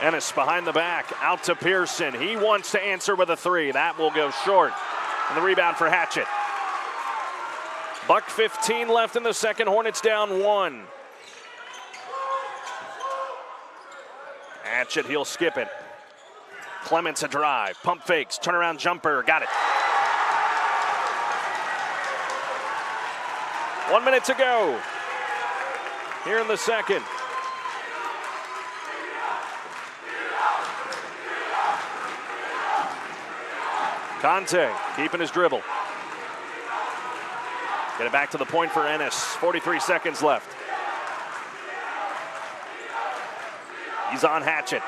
Ennis behind the back, out to Pearson. He wants to answer with a 3. That will go short. And the rebound for Hatchett. $1:15 left in the second. Hornets down 1. Hatchett, he'll skip it. Clements a drive. Pump fakes. Turnaround jumper. Got it. 1 minute to go here in the second. Conte keeping his dribble. Get it back to the point for Ennis. 43 seconds left. He's on Hatchett.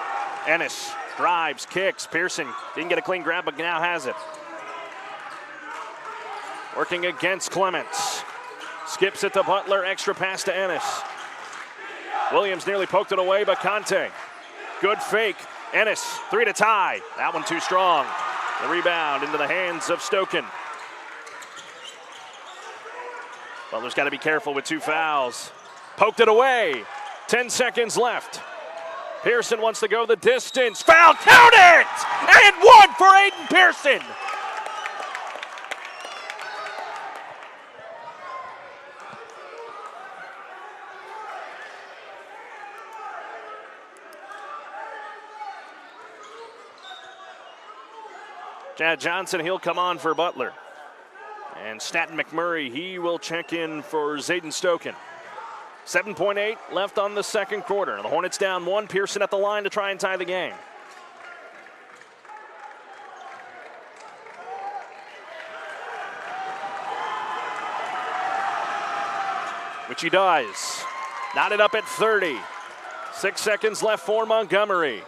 Ennis drives, kicks. Pearson didn't get a clean grab, but now has it. Working against Clements. Skips it to Butler. Extra pass to Ennis. Williams nearly poked it away, but Conte. Good fake. Ennis, 3 to tie. That one too strong. The rebound into the hands of Stoken. Butler's got to be careful with 2 fouls. Poked it away. 10 seconds left. Pearson wants to go the distance. Foul, count it! And 1 for Aiden Pearson. Chad Johnson, he'll come on for Butler. And Staten McMurray, he will check in for Zayden Stoken. 7.8 left on the second quarter. The Hornets down 1. Pearson at the line to try and tie the game. Which he does. Knotted up at 30. 6 seconds left for Montgomery.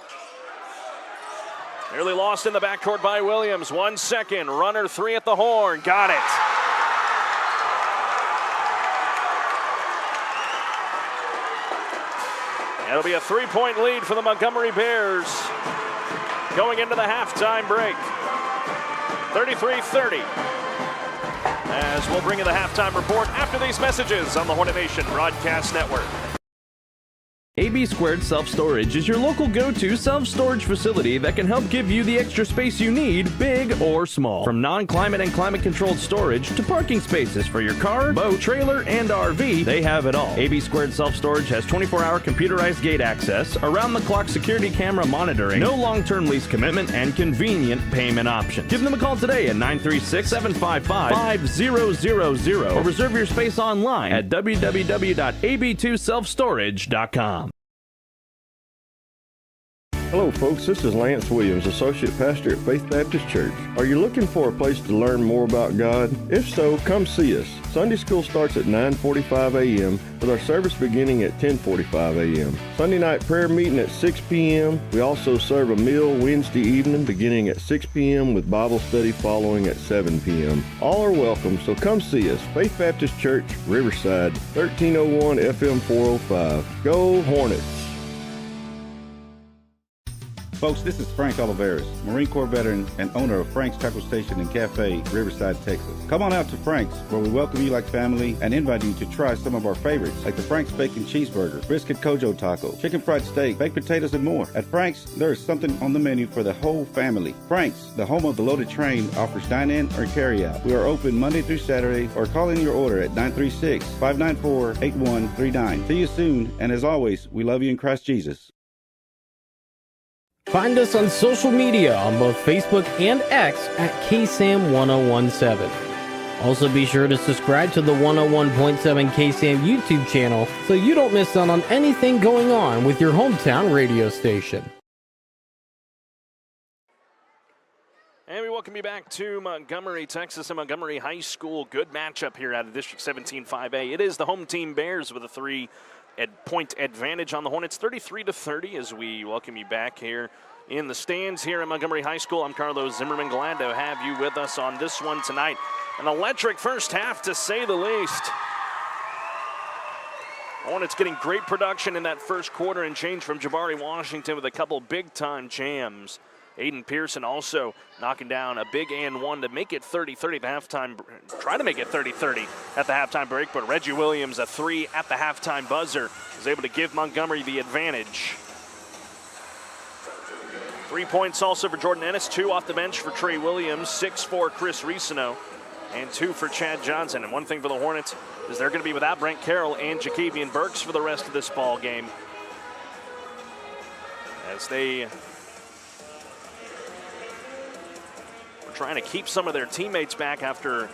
Nearly lost in the backcourt by Williams. 1 second. Runner 3 at the horn. Got it. It'll be a 3-point lead for the Montgomery Bears going into the halftime break. 33-30. As we'll bring you the halftime report after these messages on the Hornet Nation Broadcast Network. AB Squared Self-Storage is your local go-to self-storage facility that can help give you the extra space you need, big or small. From non-climate and climate-controlled storage to parking spaces for your car, boat, trailer, and RV, they have it all. AB Squared Self-Storage has 24-hour computerized gate access, around-the-clock security camera monitoring, no long-term lease commitment, and convenient payment options. Give them a call today at 936-755-5000 or reserve your space online at www.ab2selfstorage.com. Hello folks, this is Lance Williams, Associate Pastor at Faith Baptist Church. Are you looking for a place to learn more about God? If so, come see us. Sunday school starts at 9:45 a.m. with our service beginning at 10:45 a.m. Sunday night prayer meeting at 6 p.m. We also serve a meal Wednesday evening beginning at 6 p.m. with Bible study following at 7 p.m. All are welcome, so come see us. Faith Baptist Church, Riverside, 1301 FM 405. Go Hornets! Folks, this is Frank Oliveris, Marine Corps veteran and owner of Frank's Tackle Station and Cafe, Riverside, Texas. Come on out to Frank's, where we welcome you like family and invite you to try some of our favorites, like the Frank's Bacon Cheeseburger, Brisket Kojo Taco, Chicken Fried Steak, Baked Potatoes, and more. At Frank's, there is something on the menu for the whole family. Frank's, the home of the loaded train, offers dine-in or carry-out. We are open Monday through Saturday, or call in your order at 936-594-8139. See you soon, and as always, we love you in Christ Jesus. Find us on social media on both Facebook and X at KSAM-1017. Also be sure to subscribe to the 101.7 KSAM YouTube channel so you don't miss out on anything going on with your hometown radio station. And we welcome you back to Montgomery, Texas, and Montgomery High School. Good matchup here out of District 17 5A. It is the home team Bears with a 3-point advantage on the Hornets, 33-30, as we welcome you back here in the stands here at Montgomery High School. I'm Carlos Zimmermann, glad to have you with us on this one tonight. An electric first half, to say the least. Hornets getting great production in that first quarter and change from Jabari Washington with a couple big-time jams. Aiden Pearson also knocking down a big and one to make it 30-30 at the halftime. Try to make it 30-30 at the halftime break, but Reggie Williams, a three at the halftime buzzer, was able to give Montgomery the advantage. 3 points also for Jordan Ennis, 2 off the bench for Trey Williams, 6 for Chris Ricino, and 2 for Chad Johnson. And one thing for the Hornets is they're going to be without Brent Carroll and Jacavian Burks for the rest of this ball game, as they trying to keep some of their teammates back after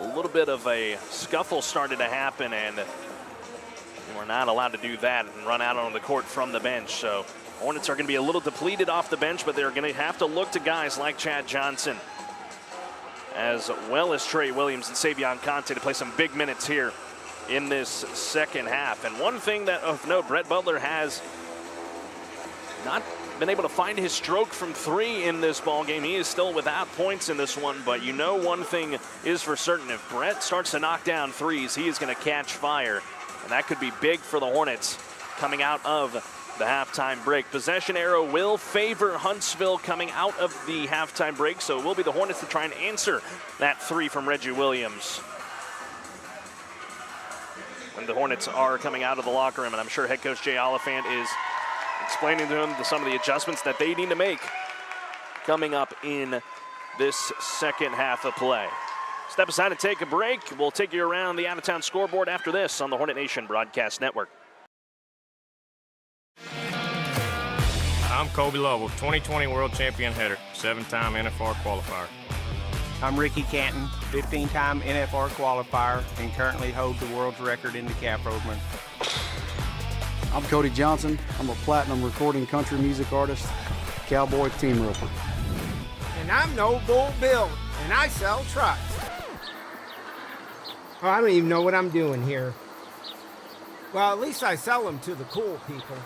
a little bit of a scuffle started to happen, and we're not allowed to do that and run out on the court from the bench. So Hornets are going to be a little depleted off the bench, but they're going to have to look to guys like Chad Johnson, as well as Trey Williams and Savion Conte, to play some big minutes here in this second half. And one thing that of note, Brett Butler has not been able to find his stroke from three in this ball game. He is still without points in this one, but you know one thing is for certain: if Brett starts to knock down threes, he is going to catch fire, and that could be big for the Hornets coming out of the halftime break. Possession arrow will favor Huntsville coming out of the halftime break, so it will be the Hornets to try and answer that three from Reggie Williams when the Hornets are coming out of the locker room. And I'm sure head coach Jay Oliphant is explaining to them some of the adjustments that they need to make coming up in this second half of play. Step aside and take a break. We'll take you around the out-of-town scoreboard after this on the Hornet Nation Broadcast Network. I'm Kobe Lovell, 2020 World Champion header, 7-time NFR qualifier. I'm Ricky Canton, 15-time NFR qualifier, and currently hold the world's record in the calf rovement. I'm Cody Johnson. I'm a platinum recording country music artist, cowboy team roper. And I'm No Bull Bill, and I sell trucks. Oh, I don't even know what I'm doing here. Well, at least I sell them to the cool people.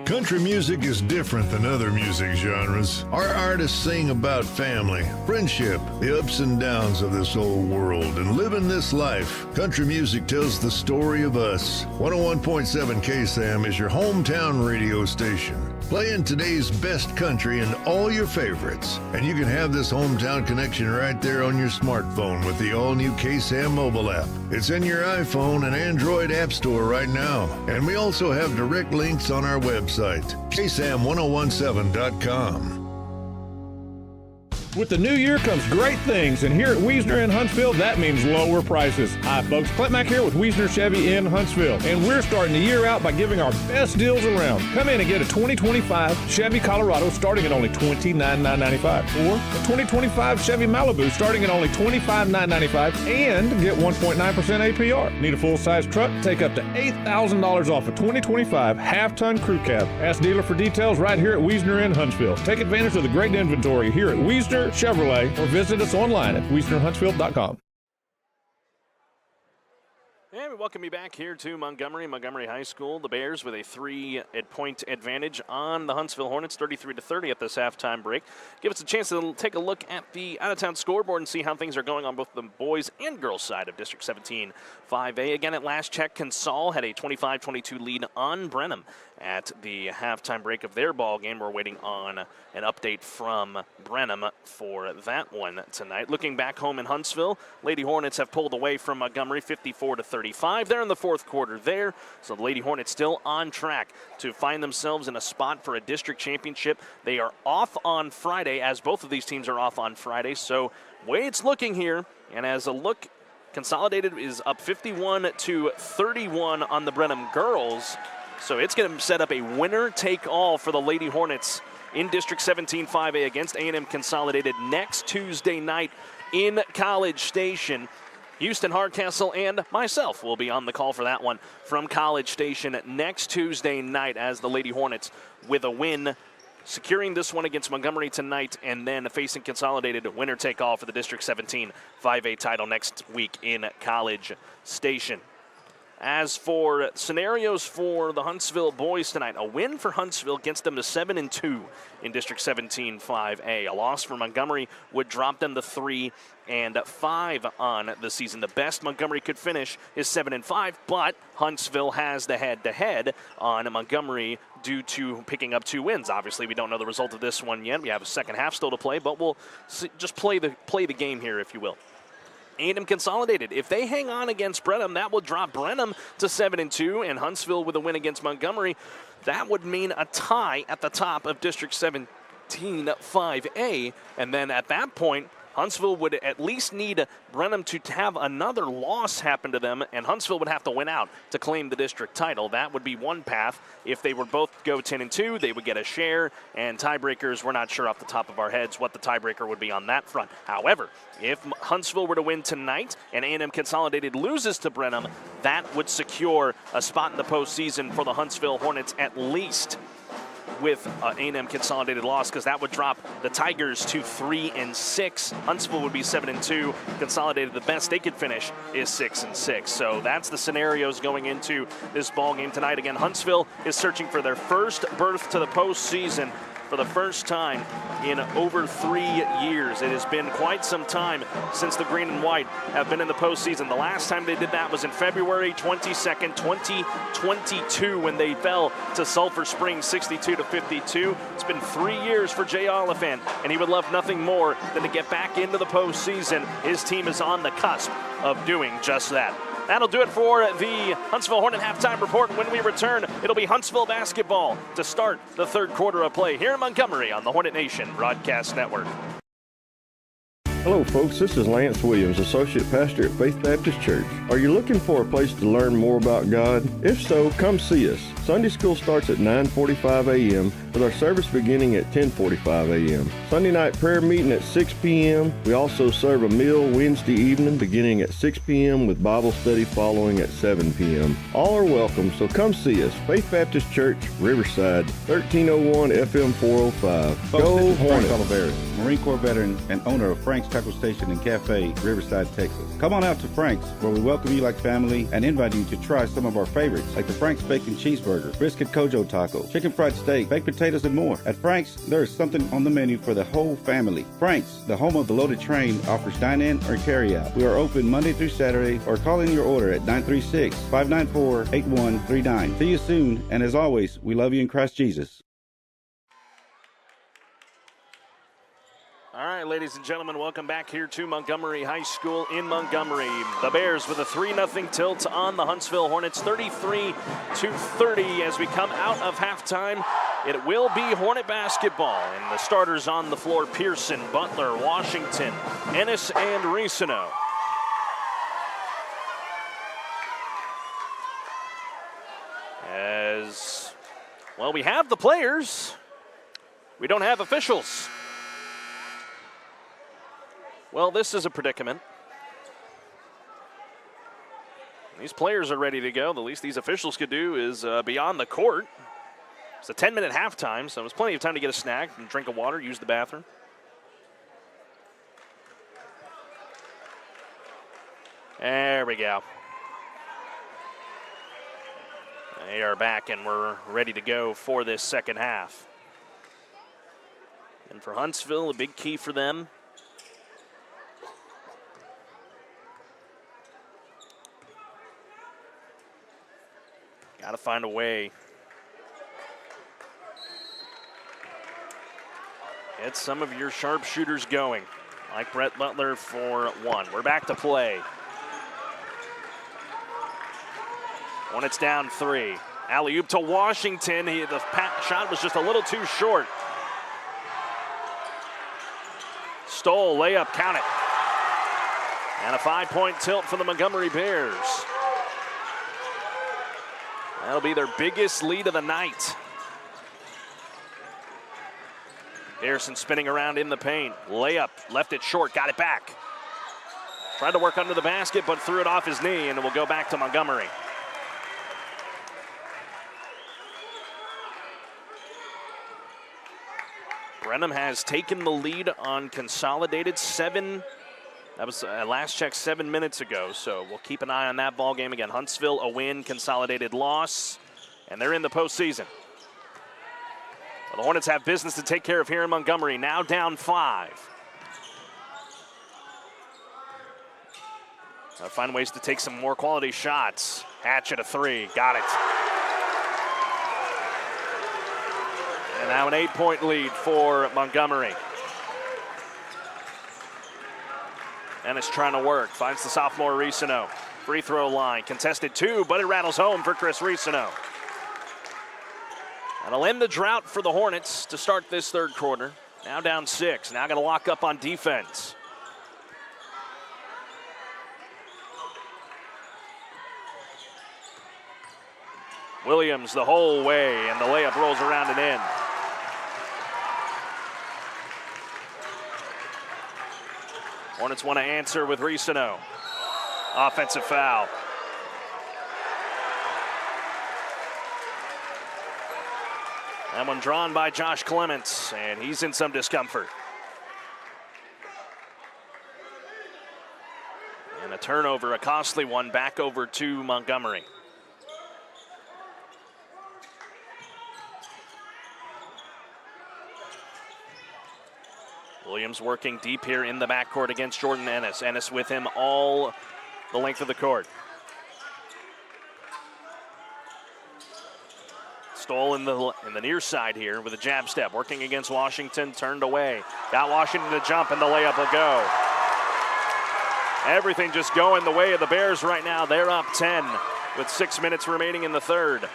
Country music is different than other music genres. Our artists sing about family, friendship, the ups and downs of this old world, and living this life. Country music tells the story of us. 101.7 KSAM is your hometown radio station, playing today's best country and all your favorites. And you can have this hometown connection right there on your smartphone with the all-new KSAM mobile app. It's in your iPhone and Android app store right now. And we also have direct links on our website, KSAM1017.com. With the new year comes great things, and here at Wiesner in Huntsville, that means lower prices. Hi, folks. Clint Mack here with Wiesner Chevy in Huntsville, and we're starting the year out by giving our best deals around. Come in and get a 2025 Chevy Colorado starting at only $29,995, or a 2025 Chevy Malibu starting at only $25,995, and get 1.9% APR. Need a full-size truck? Take up to $8,000 off a 2025 half-ton crew cab. Ask dealer for details right here at Wiesner in Huntsville. Take advantage of the great inventory here at Wiesner Chevrolet, or visit us online at WiesnerHuntsville.com. And we welcome you back here to Montgomery High School. The Bears with a 3-point advantage on the Huntsville Hornets, 33-30 at this halftime break. Give us a chance to take a look at the out-of-town scoreboard and see how things are going on both the boys and girls side of District 17 5A. Again, at last check, Consol had a 25-22 lead on Brenham at the halftime break of their ball game. We're waiting on an update from Brenham for that one tonight. Looking back home in Huntsville, Lady Hornets have pulled away from Montgomery 54-35. They're in the fourth quarter there, so the Lady Hornets still on track to find themselves in a spot for a district championship. They are off on Friday, as both of these teams are off on Friday, so way it's looking here, and as a look, Consolidated is up 51-31 on the Brenham girls. So it's going to set up a winner-take-all for the Lady Hornets in District 17 5A against A&M Consolidated next Tuesday night in College Station. Houston Hardcastle and myself will be on the call for that one from College Station next Tuesday night as the Lady Hornets with a win, securing this one against Montgomery tonight and then facing Consolidated winner-take-all for the District 17 5A title next week in College Station. As for scenarios for the Huntsville boys tonight, a win for Huntsville gets them to 7-2 in District 17 5A. A loss for Montgomery would drop them to 3-5 on the season. The best Montgomery could finish is 7-5, but Huntsville has the head-to-head on Montgomery due to picking up 2 wins. Obviously, we don't know the result of this one yet. We have a second half still to play, but we'll just play the game here, if you will. A&M Consolidated, if they hang on against Brenham, that will drop Brenham to 7-2, and Huntsville with a win against Montgomery, that would mean a tie at the top of District 17 5A, and then at that point, Huntsville would at least need Brenham to have another loss happen to them, and Huntsville would have to win out to claim the district title. That would be one path. If they would both go 10-2, they would get a share, and tiebreakers, we're not sure off the top of our heads what the tiebreaker would be on that front. However, if Huntsville were to win tonight and A&M Consolidated loses to Brenham, that would secure a spot in the postseason for the Huntsville Hornets at least, with A&M Consolidated loss, because that would drop the Tigers to 3-6. Huntsville would be 7-2. Consolidated, the best they could finish is 6-6. So that's the scenarios going into this ball game tonight. Again, Huntsville is searching for their first berth to the postseason for the first time in over 3 years. It has been quite some time since the Green and White have been in the postseason. The last time they did that was in February 22nd, 2022, when they fell to Sulphur Springs 62-52. It's been 3 years for Jay Oliphant, and he would love nothing more than to get back into the postseason. His team is on the cusp of doing just that. That'll do it for the Huntsville Hornet halftime report. When we return, it'll be Huntsville basketball to start the third quarter of play here in Montgomery on the Hornet Nation Broadcast Network. Hello folks, this is Lance Williams, Associate Pastor at Faith Baptist Church. Are you looking for a place to learn more about God? If so, come see us. Sunday school starts at 9:45 a.m. with our service beginning at 10:45 a.m. Sunday night prayer meeting at 6 p.m. We also serve a meal Wednesday evening beginning at 6 p.m. with Bible study following at 7 p.m. All are welcome, so come see us. Faith Baptist Church, Riverside, 1301 FM 405. Folks, Go this is Frank Hornet! Oliveris, Marine Corps veteran and owner of Frank's Tackle Station and Cafe, Riverside, Texas. Come on out to Frank's, where we welcome you like family and invite you to try some of our favorites, like the Frank's Bacon Cheeseburger, Brisket Kojo Taco, Chicken Fried Steak, Baked Potatoes, and more. At Frank's, there is something on the menu for the whole family. Frank's, the home of the loaded train, offers dine-in or carry-out. We are open Monday through Saturday, or call in your order at 936-594-8139. See you soon, and as always, we love you in Christ Jesus. All right, ladies and gentlemen, welcome back here to Montgomery High School in Montgomery. The Bears with a 3-0 tilt on the Huntsville Hornets, 33-30 as we come out of halftime. It will be Hornet basketball, and the starters on the floor: Pearson, Butler, Washington, Ennis, and Ricino. As, well, we have the players. We don't have officials. Well, this is a predicament. These players are ready to go. The least these officials could do is be on the court. It's a 10-minute halftime, so there's plenty of time to get a snack and drink of water, use the bathroom. There we go. They are back, and we're ready to go for this second half. And for Huntsville, a big key for them. Got to find a way. Get some of your sharpshooters going, like Brett Butler for one. We're back to play. Hornets down 3. Alley-oop to Washington. The shot was just a little too short. Stoll, layup, count it. And a 5-point tilt for the Montgomery Bears. That'll be their biggest lead of the night. Pearson spinning around in the paint. Layup, left it short, got it back. Tried to work under the basket, but threw it off his knee, and it will go back to Montgomery. Brenham has taken the lead on consolidated 7. That was last check 7 minutes ago, so we'll keep an eye on that ball game again. Huntsville, a win, consolidated loss, and they're in the postseason. Well, the Hornets have business to take care of here in Montgomery, now down 5. Gotta find ways to take some more quality shots. Hatchet a 3, got it. And now an 8-point lead for Montgomery. Ennis trying to work, finds the sophomore Risino. Free throw line, contested 2, but it rattles home for Chris Risino. That'll end the drought for the Hornets to start this third quarter. Now down 6, now gonna lock up on defense. Williams the whole way, and the layup rolls around and in. Hornets want to answer with Risino. Offensive foul. That one drawn by Josh Clements, and he's in some discomfort. And a turnover, a costly one, back over to Montgomery. Williams working deep here in the backcourt against Jordan Ennis. Ennis with him all the length of the court. Stoll in the near side here with a jab step. Working against Washington, turned away. Got Washington to jump, and the layup will go. Everything just going the way of the Bears right now. They're up 10 with 6 minutes remaining in the third.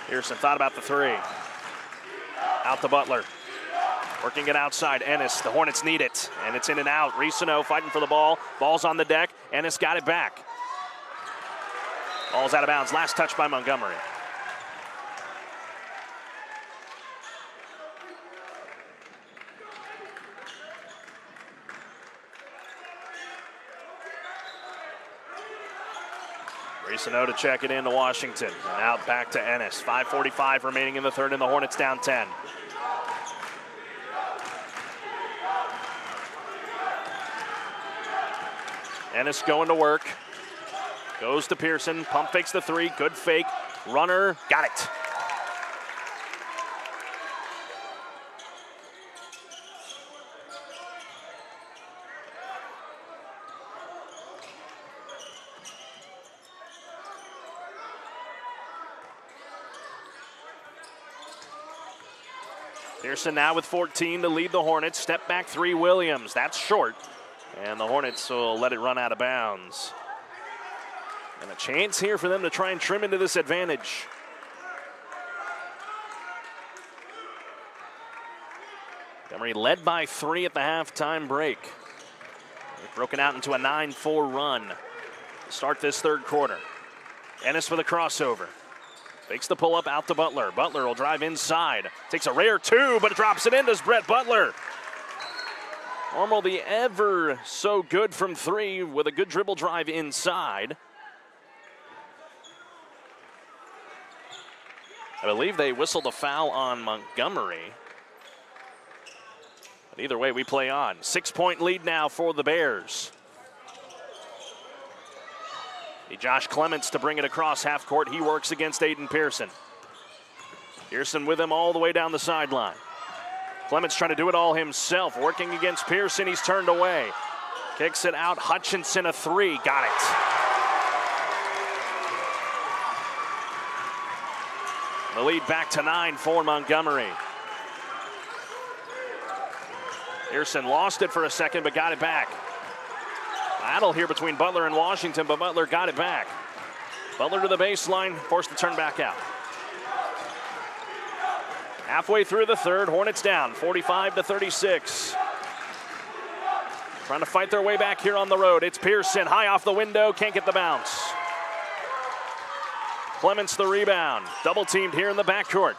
Pearson thought about the 3. Out to Butler. Working it outside. Ennis, the Hornets need it. And it's in and out. Risino fighting for the ball. Ball's on the deck. Ennis got it back. Ball's out of bounds. Last touch by Montgomery. Risino to check it in to Washington. And out back to Ennis. 5:45 remaining in the third, and the Hornets down 10. Ennis going to work. Goes to Pearson. Pump fakes the 3. Good fake. Runner. Got it. Pearson now with 14 to lead the Hornets. Step back 3, Williams. That's short. And the Hornets will let it run out of bounds. And a chance here for them to try and trim into this advantage. Montgomery led by 3 at the halftime break. They've broken out into a 9-4 run to start this third quarter. Ennis with a crossover. Fakes the pull-up out to Butler. Butler will drive inside. Takes a rare 2, but drops it in. Does Brett Butler. Normal the ever so good from 3 with a good dribble drive inside. I believe they whistled a foul on Montgomery. But either way, we play on. 6-point lead now for the Bears. Josh Clements to bring it across half court. He works against Aiden Pearson. Pearson with him all the way down the sideline. Clements trying to do it all himself. Working against Pearson, he's turned away. Kicks it out, Hutchinson a 3, got it. The lead back to 9 for Montgomery. Pearson lost it for a second, but got it back. Battle here between Butler and Washington, but Butler got it back. Butler to the baseline, forced to turn back out. Halfway through the third, Hornets down, 45-36. trying to fight their way back here on the road. It's Pearson, high off the window, can't get the bounce. Clements the rebound, double teamed here in the backcourt.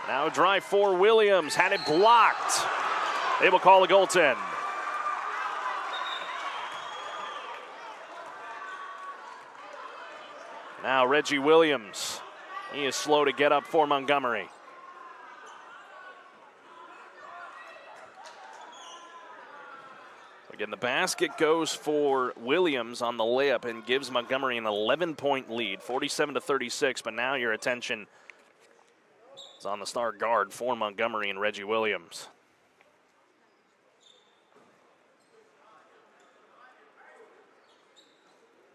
Now a drive for Williams, had it blocked. They will call a goaltend. Now Reggie Williams, he is slow to get up for Montgomery. Again, the basket goes for Williams on the layup and gives Montgomery an 11-point lead, 47-36, but now your attention is on the star guard for Montgomery and Reggie Williams.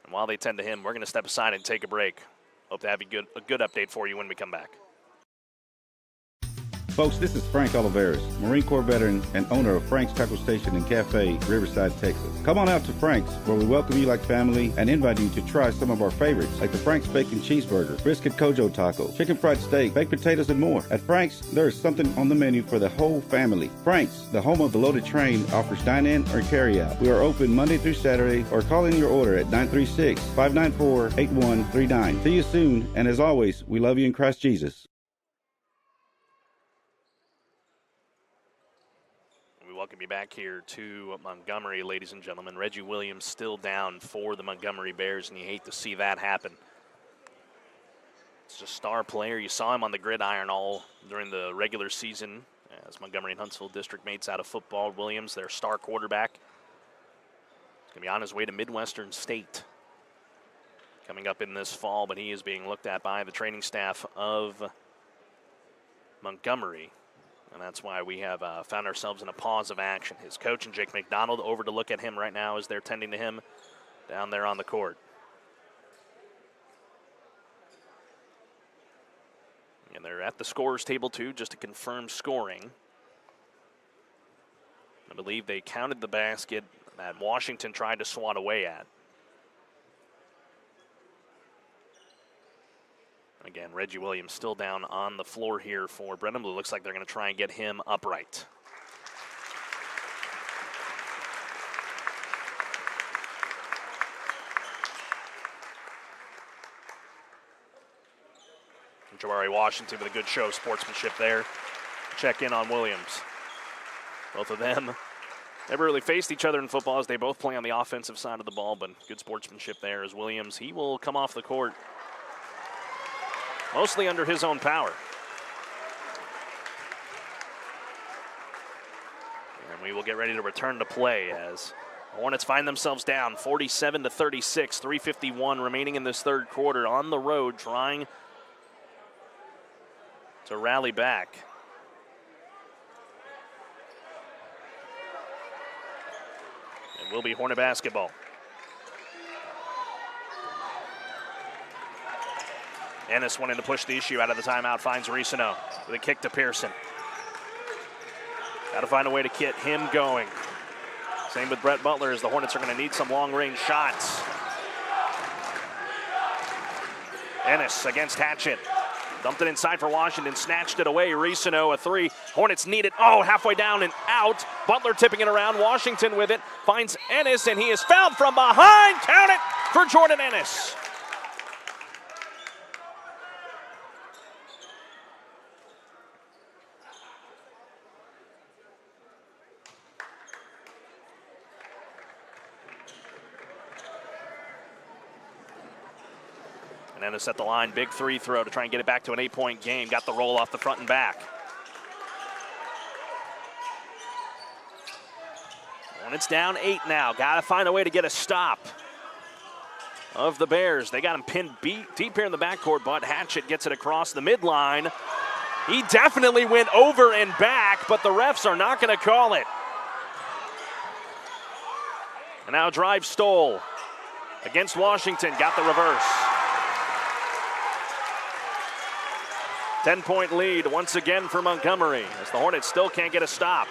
And while they tend to him, we're going to step aside and take a break. Hope to have a good update for you when we come back. Folks, this is Frank Oliveris, Marine Corps veteran and owner of Frank's Tackle Station and Cafe, Riverside, Texas. Come on out to Frank's, where we welcome you like family and invite you to try some of our favorites, like the Frank's Bacon Cheeseburger, Brisket Kojo Taco, Chicken Fried Steak, Baked Potatoes, and more. At Frank's, there is something on the menu for the whole family. Frank's, the home of the loaded train, offers dine-in or carry-out. We are open Monday through Saturday, or call in your order at 936-594-8139. See you soon, and as always, we love you in Christ Jesus. Welcome you back here to Montgomery, ladies and gentlemen. Reggie Williams still down for the Montgomery Bears, and you hate to see that happen. It's a star player. You saw him on the gridiron all during the regular season as Montgomery and Huntsville district mates out of football. Williams, their star quarterback, is going to be on his way to Midwestern State coming up in this fall, but he is being looked at by the training staff of Montgomery. And that's why we have found ourselves in a pause of action. His coach and Jake McDonald over to look at him right now as they're tending to him down there on the court. And they're at the scorer's table, too, just to confirm scoring. I believe they counted the basket that Washington tried to swat away at. Again, Reggie Williams still down on the floor here for Brenham Blue. Looks like they're going to try and get him upright. Jabari Washington with a good show of sportsmanship there. Check in on Williams. Both of them never really faced each other in football as they both play on the offensive side of the ball, but good sportsmanship there as Williams. He will come off the court mostly under his own power. And we will get ready to return to play as the Hornets find themselves down 47-36, 3:51 remaining in this third quarter on the road, trying to rally back. It will be Hornet basketball. Ennis wanting to push the issue out of the timeout, finds Ricino with a kick to Pearson. Got to find a way to get him going. Same with Brett Butler as the Hornets are going to need some long-range shots. Ennis against Hatchett. Dumped it inside for Washington, snatched it away. Ricino, a three. Hornets need it. Oh, halfway down and out. Butler tipping it around. Washington with it. Finds Ennis, and he is fouled from behind. Count it for Jordan Ennis. Ennis at the line, big three throw to try and get it back to an 8-point game. Got the roll off the front and back. Hornets down 8 now. Got to find a way to get a stop of the Bears. They got him pinned deep here in the backcourt, but Hatchett gets it across the midline. He definitely went over and back, but the refs are not going to call it. And now drive Stoll against Washington. Got the reverse. 10-point lead once again for Montgomery as the Hornets still can't get a stop.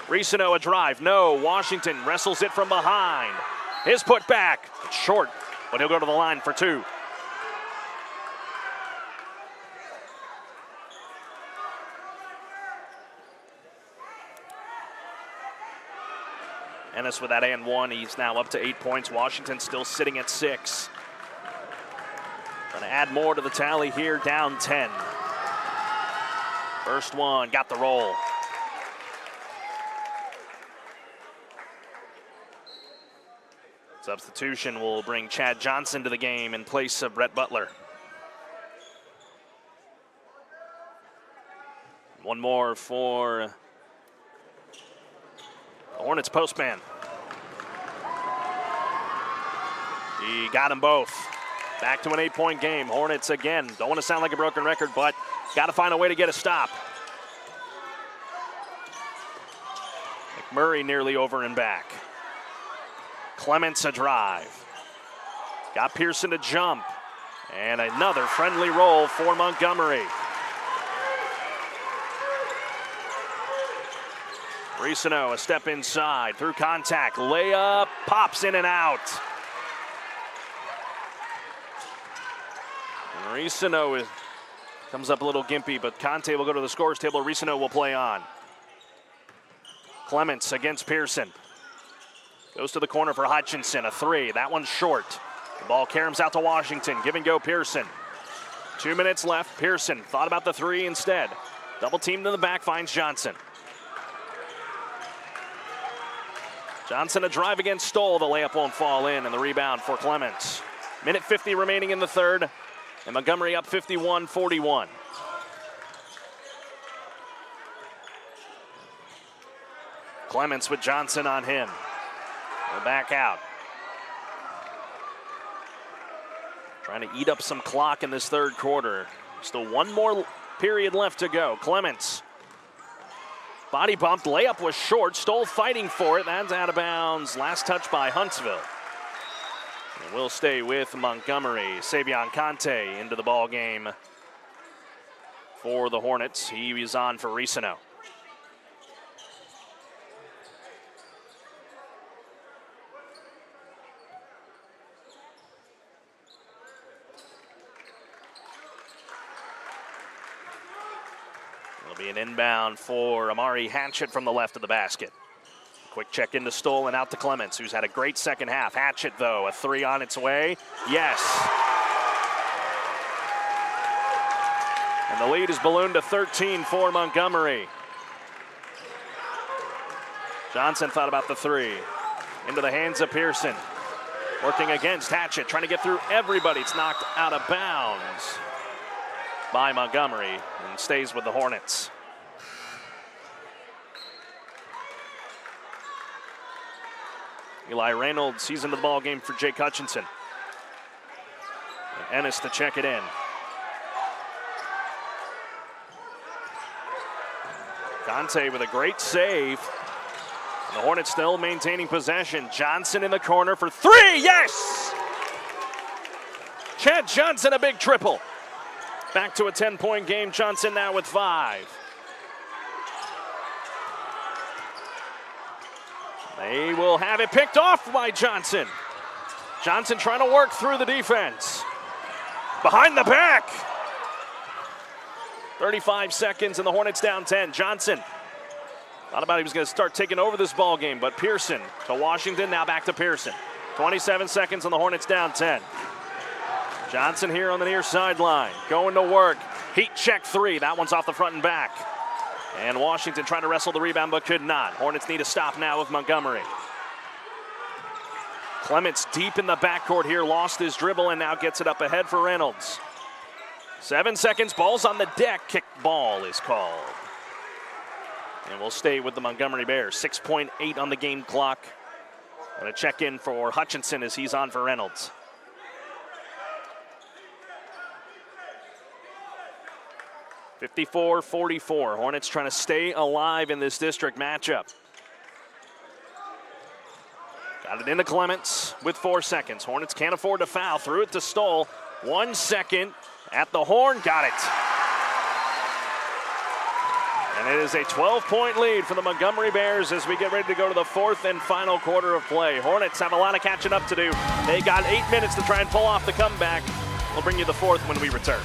Ricino a drive, no. Washington wrestles it from behind. His put back, it's short, but he'll go to the line for two. Ennis with that and one. He's now up to 8 points. Washington still sitting at 6. Going to add more to the tally here, down 10. First one, got the roll. Substitution will bring Chad Johnson to the game in place of Brett Butler. One more for the Hornets postman. He got them both. Back to an 8-point game. Hornets again, don't want to sound like a broken record, but got to find a way to get a stop. McMurray nearly over and back. Clements a drive. Got Pearson to jump. And another friendly roll for Montgomery. Risano a step inside, through contact, layup, pops in and out. Risano comes up a little gimpy, but Conte will go to the scores table. Risano will play on. Clements against Pearson. Goes to the corner for Hutchinson, a 3. That one's short. The ball caroms out to Washington. Give and go Pearson. 2 minutes left. Pearson thought about the 3 instead. Double teamed in the back, finds Johnson. Johnson a drive against Stoll. The layup won't fall in, and the rebound for Clements. Minute 50 remaining in the third, and Montgomery up 51-41. Clements with Johnson on him. We're back out. Trying to eat up some clock in this third quarter. Still one more period left to go. Clements. Body bumped, layup was short. Stoll fighting for it. That's out of bounds. Last touch by Huntsville. And we'll stay with Montgomery. Savion Conte into the ball game for the Hornets. He was on for Risano. It'll be an inbound for Amari Hatchett from the left of the basket. Quick check into Stoll and out to Clements, who's had a great second half. Hatchett, though, a 3 on its way. Yes. And the lead is ballooned to 13 for Montgomery. Johnson thought about the 3. Into the hands of Pearson. Working against Hatchett, trying to get through everybody. It's knocked out of bounds by Montgomery and stays with the Hornets. Eli Reynolds, he's into the ball game for Jake Hutchinson. And Ennis to check it in. Conte with a great save. And the Hornets still maintaining possession. Johnson in the corner for 3, yes! Chad Johnson, a big triple. Back to a 10-point game. Johnson now with 5. They will have it picked off by Johnson. Johnson trying to work through the defense. Behind the back. 35 seconds and the Hornets down 10. Johnson thought about he was going to start taking over this ball game, but Pearson to Washington, now back to Pearson. 27 seconds and the Hornets down 10. Johnson here on the near sideline, going to work. Heat check 3, that one's off the front and back. And Washington trying to wrestle the rebound but could not. Hornets need a stop now with Montgomery. Clements deep in the backcourt here, lost his dribble and now gets it up ahead for Reynolds. 7 seconds, ball's on the deck, kick ball is called. And we'll stay with the Montgomery Bears. 6.8 on the game clock. And a check in for Hutchinson as he's on for Reynolds. (54-44). Hornets trying to stay alive in this district matchup. Got it into Clements with 4 seconds. Hornets can't afford to foul. Threw it to Stoll. 1 second at the horn. Got it. And it is a 12-point lead for the Montgomery Bears as we get ready to go to the 4th and final quarter of play. Hornets have a lot of catching up to do. They got 8 minutes to try and pull off the comeback. We'll bring you the 4th when we return.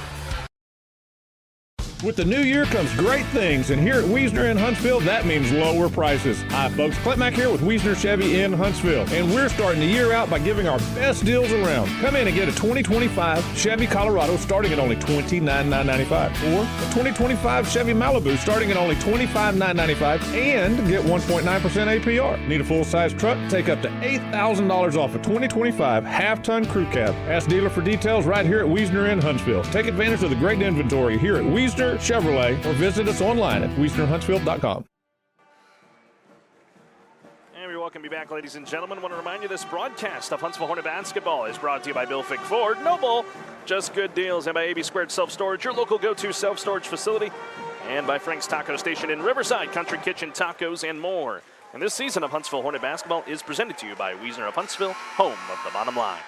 With the new year comes great things, and here at Wiesner in Huntsville, that means lower prices. Hi, folks. Clint Mack here with Wiesner Chevy in Huntsville, and we're starting the year out by giving our best deals around. Come in and get a 2025 Chevy Colorado starting at only $29,995, or a 2025 Chevy Malibu starting at only $25,995, and get 1.9% APR. Need a full-size truck? Take up to $8,000 off a 2025 half-ton crew cab. Ask dealer for details right here at Wiesner in Huntsville. Take advantage of the great inventory here at Wiesner Chevrolet, or visit us online at wiesnerhuntsville.com. And we welcome you back, ladies and gentlemen. I want to remind you this broadcast of Huntsville Hornet basketball is brought to you by Bill Fick Ford, Noble, Just Good Deals, and by AB Squared Self-Storage, your local go-to self-storage facility, and by Frank's Taco Station in Riverside, Country Kitchen Tacos, and more. And this season of Huntsville Hornet basketball is presented to you by Wiesner of Huntsville, home of the bottom line.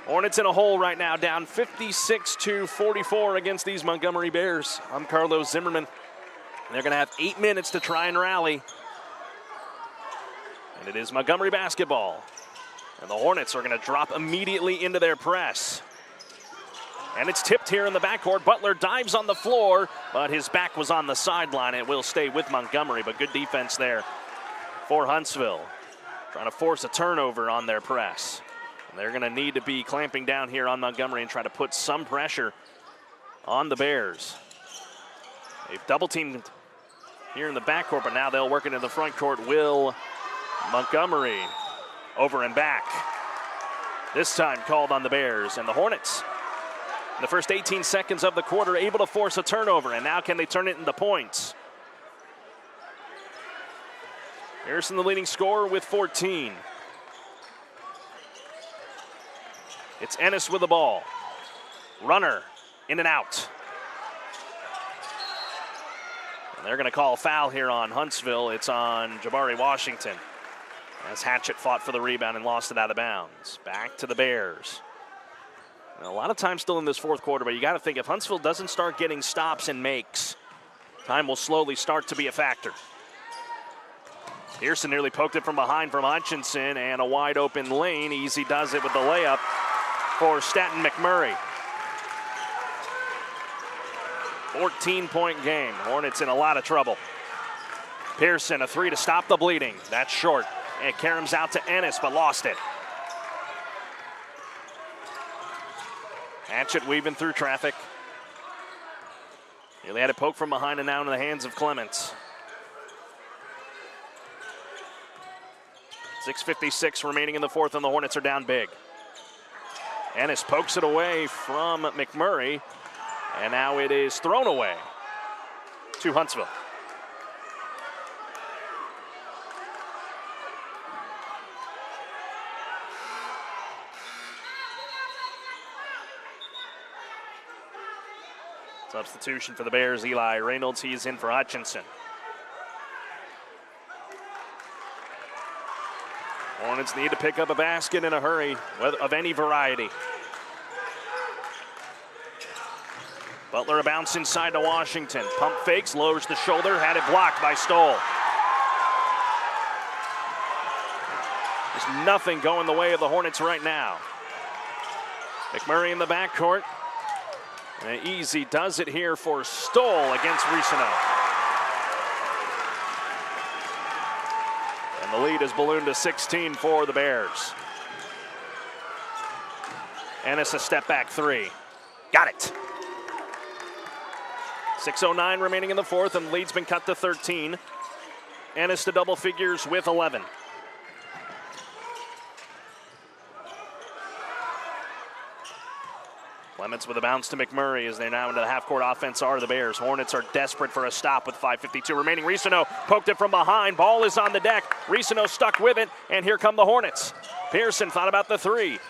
Hornets in a hole right now, down 56-44 against these Montgomery Bears. I'm Carlos Zimmermann. They're going to have 8 minutes to try and rally. And it is Montgomery basketball. And the Hornets are going to drop immediately into their press. And it's tipped here in the backcourt. Butler dives on the floor, but his back was on the sideline. It will stay with Montgomery, but good defense there for Huntsville. Trying to force a turnover on their press. They're going to need to be clamping down here on Montgomery and try to put some pressure on the Bears. They've double-teamed here in the backcourt, but now they'll work into the front court. Will Montgomery over and back. This time called on the Bears. And the Hornets, in the first 18 seconds of the quarter, able to force a turnover. And now can they turn it into points? Harrison, the leading scorer, with 14. It's Ennis with the ball. Runner in and out. And they're going to call a foul here on Huntsville. It's on Jabari Washington, as Hatchett fought for the rebound and lost it out of bounds. Back to the Bears. Now, a lot of time still in this fourth quarter, but you got to think if Huntsville doesn't start getting stops and makes, time will slowly start to be a factor. Pearson nearly poked it from behind from Hutchinson, and a wide open lane. Easy does it with the layup for Staten McMurray. 14-point game. Hornets in a lot of trouble. Pearson, a three to stop the bleeding. That's short. And it caroms out to Ennis, but lost it. Hatchett weaving through traffic. Nearly had it poked from behind and now in the hands of Clements. 6:56 remaining in the fourth, and the Hornets are down big. Ennis pokes it away from McMurray, and now it is thrown away to Huntsville. Substitution for the Bears, Eli Reynolds. He is in for Hutchinson. Hornets need to pick up a basket in a hurry, of any variety. Butler a bounce inside to Washington. Pump fakes, lowers the shoulder, had it blocked by Stoll. There's nothing going the way of the Hornets right now. McMurray in the backcourt. And easy does it here for Stoll against Risino. And the lead is ballooned to 16 for the Bears. Ennis a step back three. Got it. 6:09 remaining in the fourth, and the lead's been cut to 13. Ennis to double figures with 11. Clements with a bounce to McMurray as they're now into the half-court offense are the Bears. Hornets are desperate for a stop with 5:52 remaining. Risino poked it from behind. Ball is on the deck. Risino stuck with it, and here come the Hornets. Pearson thought about the three.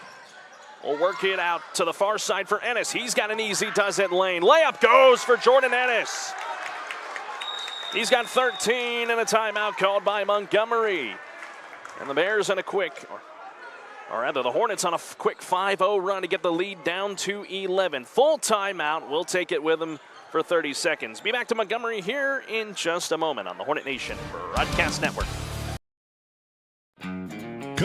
Will work it out to the far side for Ennis. He's got an easy does-it lane. Layup goes for Jordan Ennis. He's got 13 and a timeout called by Montgomery. And the Bears on a quick, or rather the Hornets on a quick 5-0 run to get the lead down to 11. Full timeout. We'll take it with them for 30 seconds. Be back to Montgomery here in just a moment on the Hornet Nation Broadcast Network.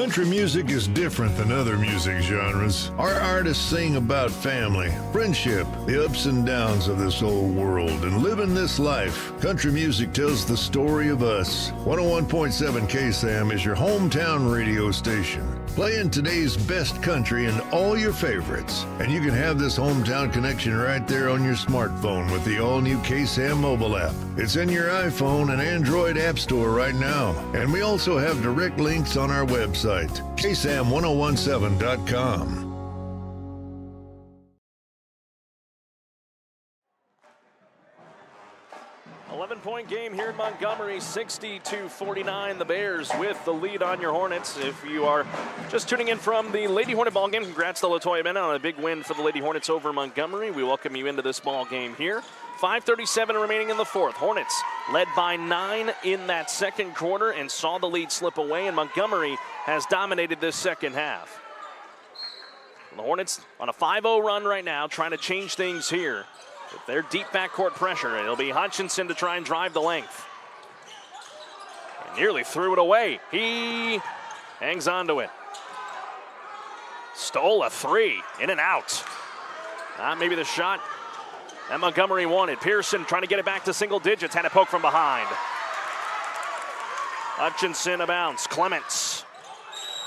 Country music is different than other music genres. Our artists sing about family, friendship, the ups and downs of this old world, and living this life. Country music tells the story of us. 101.7 KSAM is your hometown radio station, playing today's best country and all your favorites. And you can have this hometown connection right there on your smartphone with the all-new KSAM mobile app. It's in your iPhone and Android app store right now. And we also have direct links on our website, ksam1017.com. 11-point game here in Montgomery, 60-49. The Bears with the lead on your Hornets. If you are just tuning in from the Lady Hornet ball game, congrats to Latoya Bennett on a big win for the Lady Hornets over Montgomery. We welcome you into this ball game here. 5:37 remaining in the fourth. Hornets led by 9 in that second quarter and saw the lead slip away, and Montgomery has dominated this second half. The Hornets on a 5-0 run right now, trying to change things here. With their deep backcourt pressure, it'll be Hutchinson to try and drive the length. And nearly threw it away. He hangs on to it. Stole a three, in and out. Not maybe the shot that Montgomery wanted. Pearson trying to get it back to single digits, had a poke from behind. Hutchinson a bounce. Clements.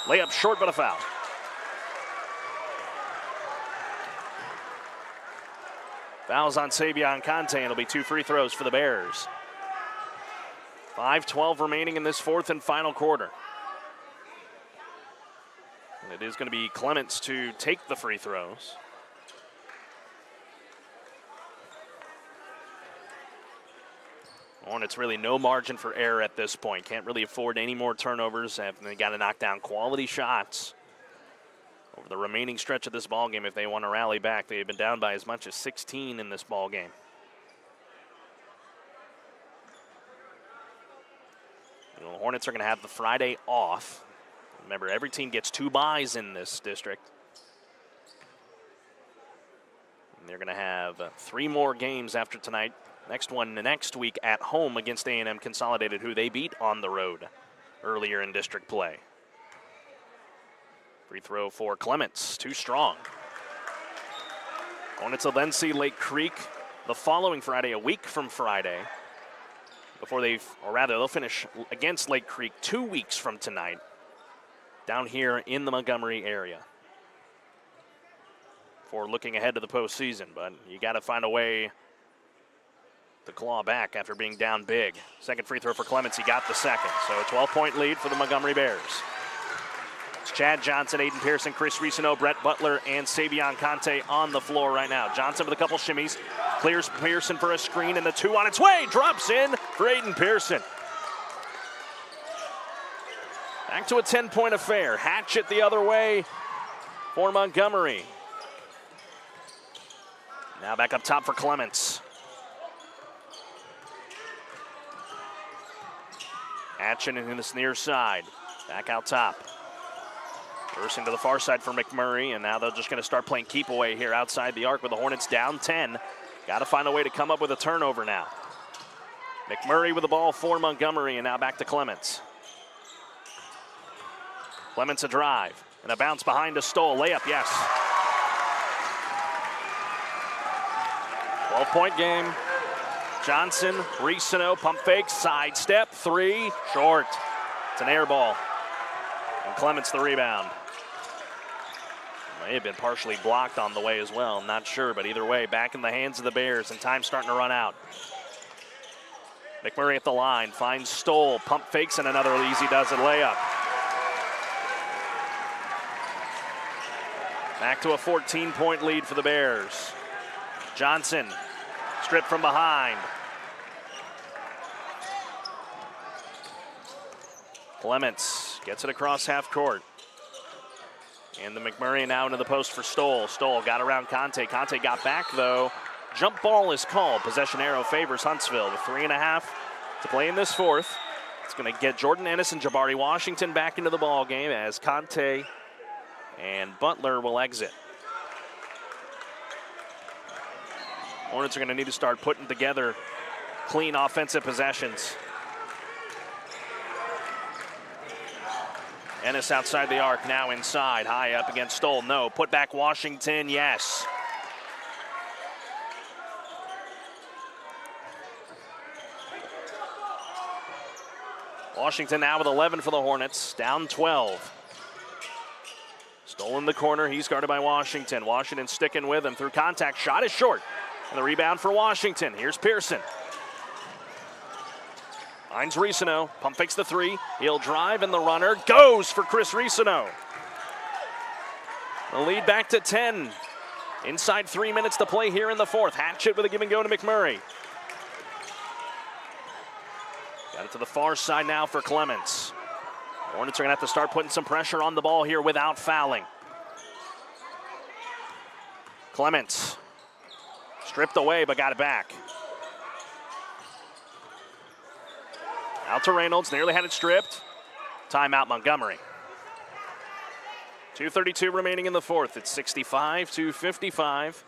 Layup short, but a foul. Fouls on Savion Conte, and it'll be 2 free throws for the Bears. 5:12 remaining in this fourth and final quarter. And it is going to be Clements to take the free throws. Hornets really no margin for error at this point. Can't really afford any more turnovers. They got to knock down quality shots over the remaining stretch of this ball game if they want to rally back. They've been down by as much as 16 in this ball game. You know, the Hornets are going to have the Friday off. Remember, every team gets 2 byes in this district. And they're going to have 3 more games after tonight. Next one next week at home against A&M Consolidated, who they beat on the road earlier in district play. Free throw for Clements, too strong. Hornets will then see Lake Creek the following Friday, a week from Friday, before they'll finish against Lake Creek 2 weeks from tonight, down here in the Montgomery area. For looking ahead to the postseason, but you got to find a way to claw back after being down big. Second free throw for Clements, he got the second. So a 12-point lead for the Montgomery Bears. It's Chad Johnson, Aiden Pearson, Chris Ricino, Brett Butler, and Savion Conte on the floor right now. Johnson with a couple shimmies, clears Pearson for a screen, and the 2 on its way, drops in for Aiden Pearson. Back to a 10-point affair. Hatchet the other way for Montgomery. Now back up top for Clements. Hatchet in this near side. Back out top. Pearson to the far side for McMurray, and now they're just going to start playing keep away here outside the arc with the Hornets down 10. Got to find a way to come up with a turnover now. McMurray with the ball for Montgomery, and now back to Clements. Clements a drive, and a bounce behind a Stoll. Layup, yes. 12-point game. Johnson, Ricino, pump fake, sidestep, 3, short. It's an air ball. And Clements the rebound. May have been partially blocked on the way as well, not sure, but either way, back in the hands of the Bears, and time starting to run out. McMurray at the line, finds Stoll, pump fakes, and another easy does it layup. Back to a 14-point lead for the Bears. Johnson, stripped from behind. Clements gets it across half court. And the McMurray now into the post for Stoll. Stoll got around Conte. Conte got back, though. Jump ball is called. Possession arrow favors Huntsville with 3.5 to play in this fourth. It's going to get Jordan Ennis and Jabari Washington back into the ball game as Conte and Butler will exit. Hornets are going to need to start putting together clean offensive possessions. Ennis outside the arc, now inside, high up against Stoll. No, put back Washington, yes. Washington now with 11 for the Hornets, down 12. Stoll in the corner, he's guarded by Washington. Washington sticking with him through contact, shot is short. And the rebound for Washington, here's Pearson. Finds Risano, pump fakes the three. He'll drive and the runner goes for Chris Risano. The lead back to 10. Inside 3 minutes to play here in the fourth. Hatchett with a give and go to McMurray. Got it to the far side now for Clements. Hornets are gonna have to start putting some pressure on the ball here without fouling. Clements stripped away but got it back. Out to Reynolds, nearly had it stripped. Timeout Montgomery. 2:32 remaining in the fourth. It's 65-55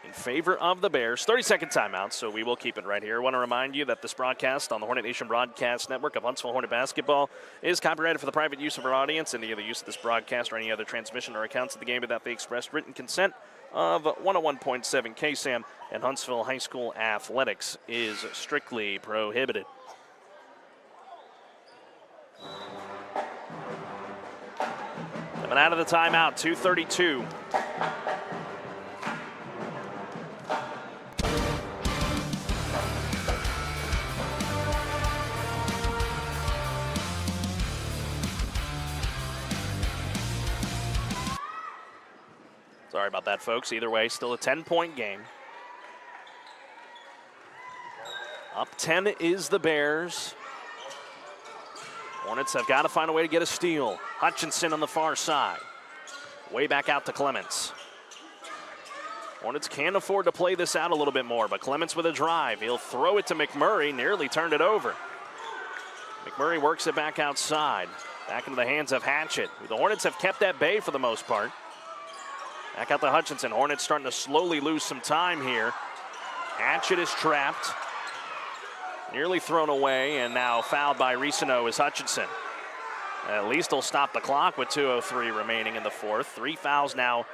in favor of the Bears. 30-second timeout, so we will keep it right here. I want to remind you that this broadcast on the Hornet Nation Broadcast Network of Huntsville Hornet Basketball is copyrighted for the private use of our audience. Any other use of this broadcast or any other transmission or accounts of the game without the expressed written consent of 101.7 KSAM and Huntsville High School Athletics is strictly prohibited. Coming out of the timeout, 2:32. Sorry about that, folks. Either way, still a 10-point game. Up 10 is the Bears. Hornets have got to find a way to get a steal. Hutchinson on the far side. Way back out to Clements. Hornets can't afford to play this out a little bit more, but Clements with a drive. He'll throw it to McMurray, nearly turned it over. McMurray works it back outside. Back into the hands of Hatchett. The Hornets have kept at bay for the most part. Back out to Hutchinson. Hornets starting to slowly lose some time here. Hatchett is trapped. Nearly thrown away, and now fouled by Risano is Hutchinson. At least he'll stop the clock with 2:03 remaining in the fourth. 3 fouls now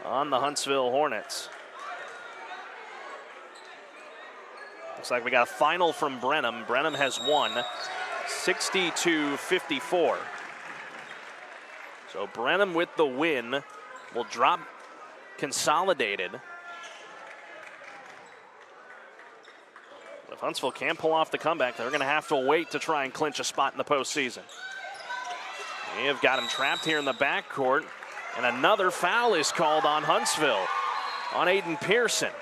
on the Huntsville Hornets. Looks like we got a final from Brenham. Brenham has won 60-54. So Brenham with the win will drop Consolidated. If Huntsville can't pull off the comeback, they're going to have to wait to try and clinch a spot in the postseason. They have got him trapped here in the backcourt, and another foul is called on Huntsville, on Aiden Pearson.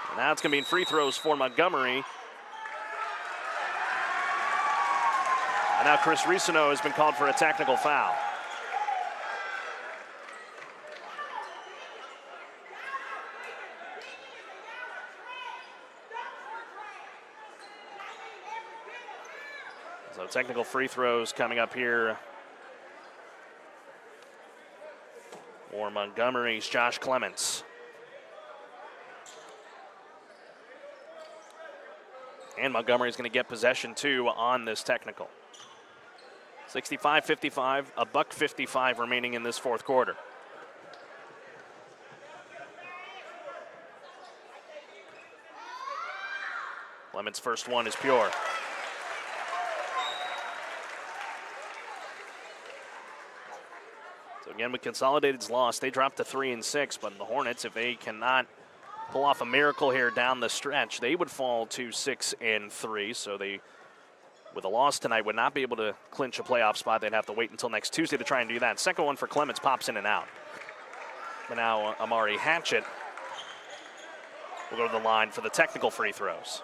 And now it's going to be in free throws for Montgomery. And now Chris Risano has been called for a technical foul. So technical free throws coming up here for Montgomery's Josh Clements. And Montgomery's going to get possession too on this technical. 65-55, a $1:55 remaining in this fourth quarter. Clements' first one is pure. So again, with Consolidated's loss, they dropped to 3 and 6, but the Hornets, if they cannot pull off a miracle here down the stretch, they would fall to 6 and 3. So they, with a loss tonight, would not be able to clinch a playoff spot. They'd have to wait until next Tuesday to try and do that. Second one for Clements pops in and out. But now Amari Hatchett will go to the line for the technical free throws.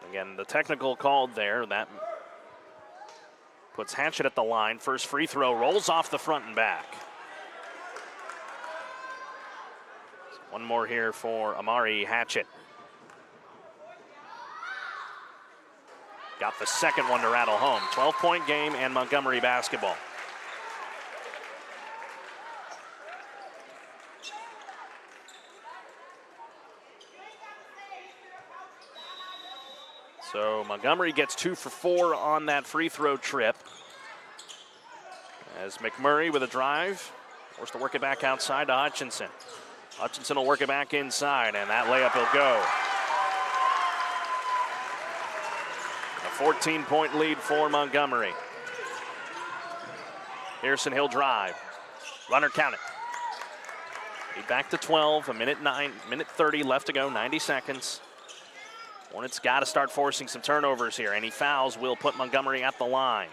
Again, the technical called there. That puts Hatchett at the line. First free throw rolls off the front and back. One more here for Amari Hatchett. Got the second one to rattle home. 12-point game and Montgomery basketball. So Montgomery gets 2 for 4 on that free throw trip. As McMurray with a drive, forced to work it back outside to Hutchinson. Hutchinson will work it back inside, and that layup will go. A 14-point lead for Montgomery. Pearson, he'll drive. Runner count it. Lead back to 12, minute 30 left to go, 90 seconds. Hornets got to start forcing some turnovers here. Any fouls will put Montgomery at the line.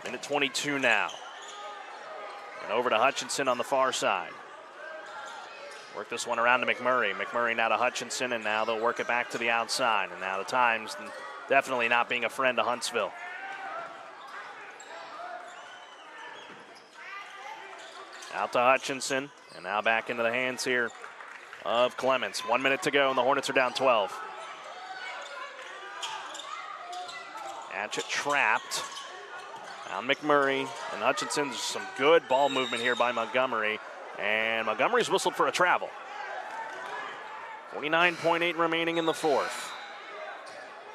Minute 22 now. And over to Hutchinson on the far side. Work this one around to McMurray. McMurray now to Hutchinson, and now they'll work it back to the outside. And now the time's definitely not being a friend to Huntsville. Out to Hutchinson, and now back into the hands here of Clements. 1 minute to go, and the Hornets are down 12. Hatchett trapped. Now McMurray and Hutchinson. Some good ball movement here by Montgomery. And Montgomery's whistled for a travel. 49.8 remaining in the fourth.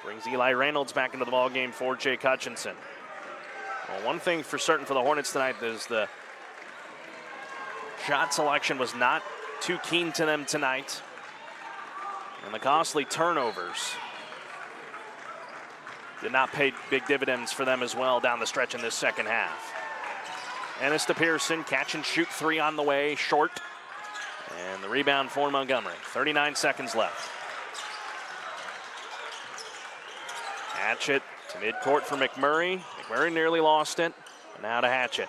Brings Eli Reynolds back into the ball game for Jake Hutchinson. Well, one thing for certain for the Hornets tonight is the shot selection was not too keen to them tonight. And the costly turnovers did not pay big dividends for them as well down the stretch in this second half. Ennis to Pearson, catch and shoot 3 on the way, short. And the rebound for Montgomery. 39 seconds left. Hatchett to midcourt for McMurray. McMurray nearly lost it. And now to Hatchett.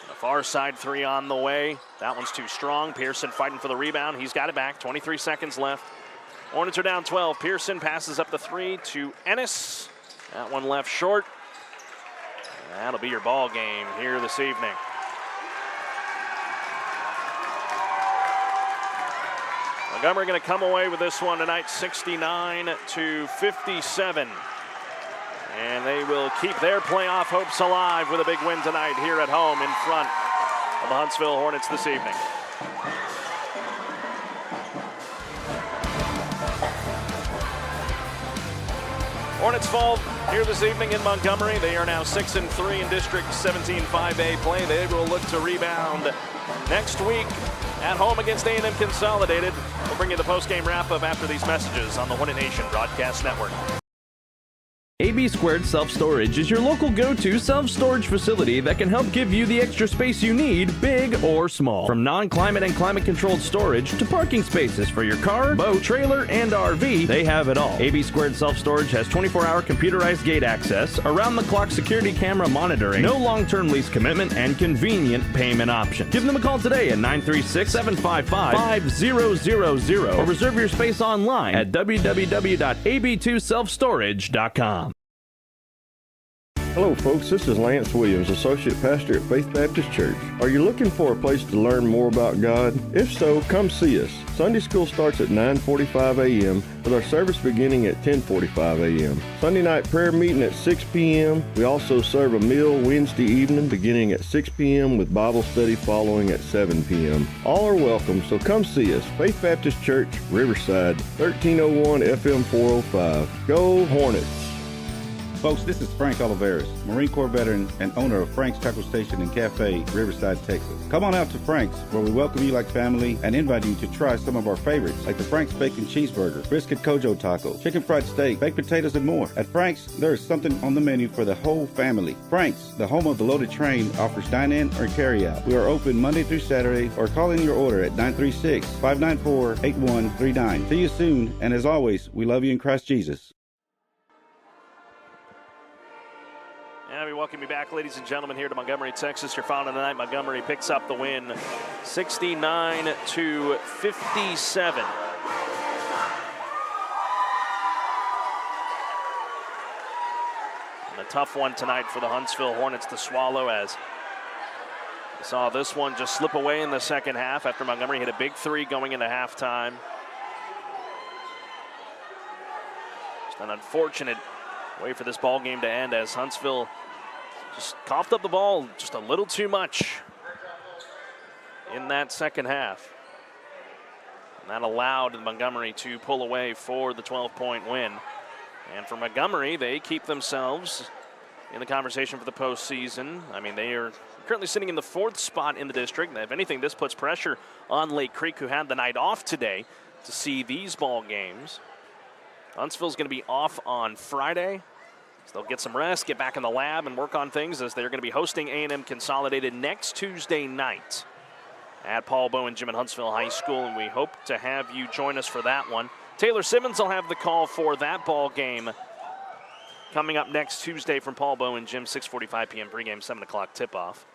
The far side 3 on the way. That one's too strong. Pearson fighting for the rebound. He's got it back. 23 seconds left. Hornets are down 12. Pearson passes up the 3 to Ennis. That one left short. And that'll be your ball game here this evening. Montgomery going to come away with this one tonight, 69-57. And they will keep their playoff hopes alive with a big win tonight here at home in front of the Huntsville Hornets this evening. Hornets fall here this evening in Montgomery. They are now 6-3 in District 17 5A play. They will look to rebound next week at home against A&M Consolidated. We'll bring you the post-game wrap-up after these messages on the Hornet Nation Broadcast Network. AB Squared Self-Storage is your local go-to self-storage facility that can help give you the extra space you need, big or small. From non-climate and climate-controlled storage to parking spaces for your car, boat, trailer, and RV, they have it all. AB Squared Self-Storage has 24-hour computerized gate access, around-the-clock security camera monitoring, no long-term lease commitment, and convenient payment options. Give them a call today at 936-755-5000 or reserve your space online at www.ab2selfstorage.com. Hello folks, this is Lance Williams, Associate Pastor at Faith Baptist Church. Are you looking for a place to learn more about God? If so, come see us. Sunday school starts at 9:45 a.m. with our service beginning at 10:45 a.m. Sunday night prayer meeting at 6 p.m. We also serve a meal Wednesday evening beginning at 6 p.m. with Bible study following at 7 p.m. All are welcome, so come see us. Faith Baptist Church, Riverside, 1301 FM 405. Go Hornets! Folks, this is Frank Oliveris, Marine Corps veteran and owner of Frank's Tackle Station and Cafe, Riverside, Texas. Come on out to Frank's, where we welcome you like family and invite you to try some of our favorites, like the Frank's Bacon Cheeseburger, Brisket Kojo Taco, Chicken Fried Steak, Baked Potatoes, and more. At Frank's, there is something on the menu for the whole family. Frank's, the home of the loaded train, offers dine-in or carry-out. We are open Monday through Saturday, or call in your order at 936-594-8139. See you soon, and as always, we love you in Christ Jesus. And we welcome you back, ladies and gentlemen, here to Montgomery, Texas. Your final tonight, Montgomery picks up the win, 69-57. And a tough one tonight for the Huntsville Hornets to swallow, as we saw this one just slip away in the second half after Montgomery hit a big 3 going into halftime. Just an unfortunate way for this ball game to end, as Huntsville just coughed up the ball just a little too much in that second half. And that allowed Montgomery to pull away for the 12-point win. And for Montgomery, they keep themselves in the conversation for the postseason. I mean, they are currently sitting in the 4th spot in the district. If anything, this puts pressure on Lake Creek, who had the night off today, to see these ball games. Huntsville's going to be off on Friday, so they'll get some rest, get back in the lab, and work on things as they're going to be hosting A&M Consolidated next Tuesday night at Paul Bowen Gym at Huntsville High School, and we hope to have you join us for that one. Taylor Simmons will have the call for that ball game coming up next Tuesday from Paul Bowen Gym, 6:45 p.m. pregame, 7 o'clock tip-off.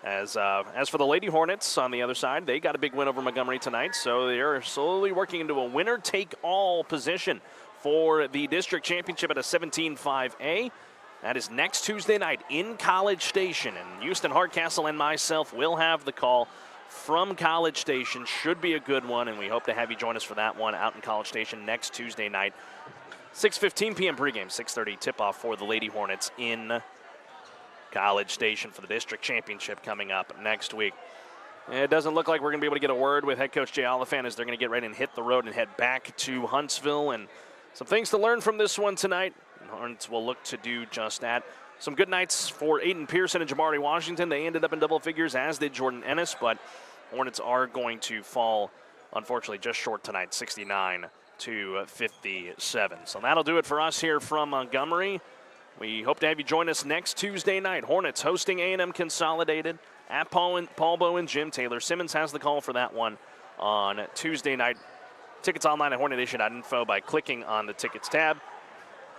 As for the Lady Hornets on the other side, they got a big win over Montgomery tonight, so they are slowly working into a winner-take-all position for the district championship at a 17-5A. That is next Tuesday night in College Station, and Houston Hardcastle and myself will have the call from College Station. Should be a good one, and we hope to have you join us for that one out in College Station next Tuesday night. 6:15 p.m. pregame, 6:30 tip-off for the Lady Hornets in College Station for the district championship coming up next week. It doesn't look like we're going to be able to get a word with head coach Jay Oliphant as they're going to get ready and hit the road and head back to Huntsville. And some things to learn from this one tonight. Hornets will look to do just that. Some good nights for Aiden Pearson and Jamari Washington. They ended up in double figures, as did Jordan Ennis, but Hornets are going to fall, unfortunately, just short tonight, 69-57. So that'll do it for us here from Montgomery. We hope to have you join us next Tuesday night. Hornets hosting A&M Consolidated at Paul Bowen Gym. Taylor Simmons has the call for that one on Tuesday night. Tickets online at hornetnation.info by clicking on the tickets tab.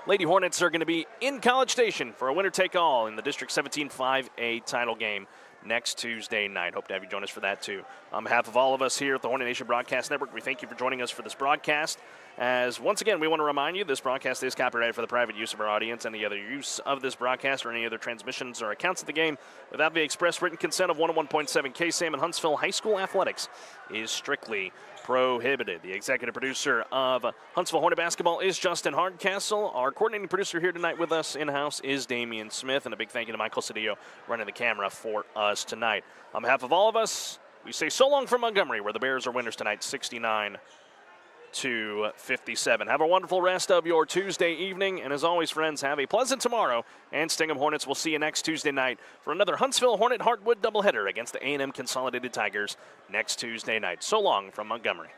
Lady Hornets are going to be in College Station for a winner-take-all in the District 17-5A title game next Tuesday night. Hope to have you join us for that, too. On behalf of all of us here at the Hornet Nation Broadcast Network, we thank you for joining us for this broadcast. As, once again, we want to remind you, this broadcast is copyrighted for the private use of our audience. Any other use of this broadcast or any other transmissions or accounts of the game without the express written consent of 101.7 KSAM and Huntsville High School Athletics is strictly prohibited. The executive producer of Huntsville Hornet Basketball is Justin Hardcastle. Our coordinating producer here tonight with us in-house is Damien Smith. And a big thank you to Michael Cedillo running the camera for us tonight. On behalf of all of us, we say so long from Montgomery, where the Bears are winners tonight, 69-57. Have a wonderful rest of your Tuesday evening. And as always, friends, have a pleasant tomorrow. And Stingham Hornets will see you next Tuesday night for another Huntsville Hornet Heartwood doubleheader against the A&M Consolidated Tigers next Tuesday night. So long from Montgomery.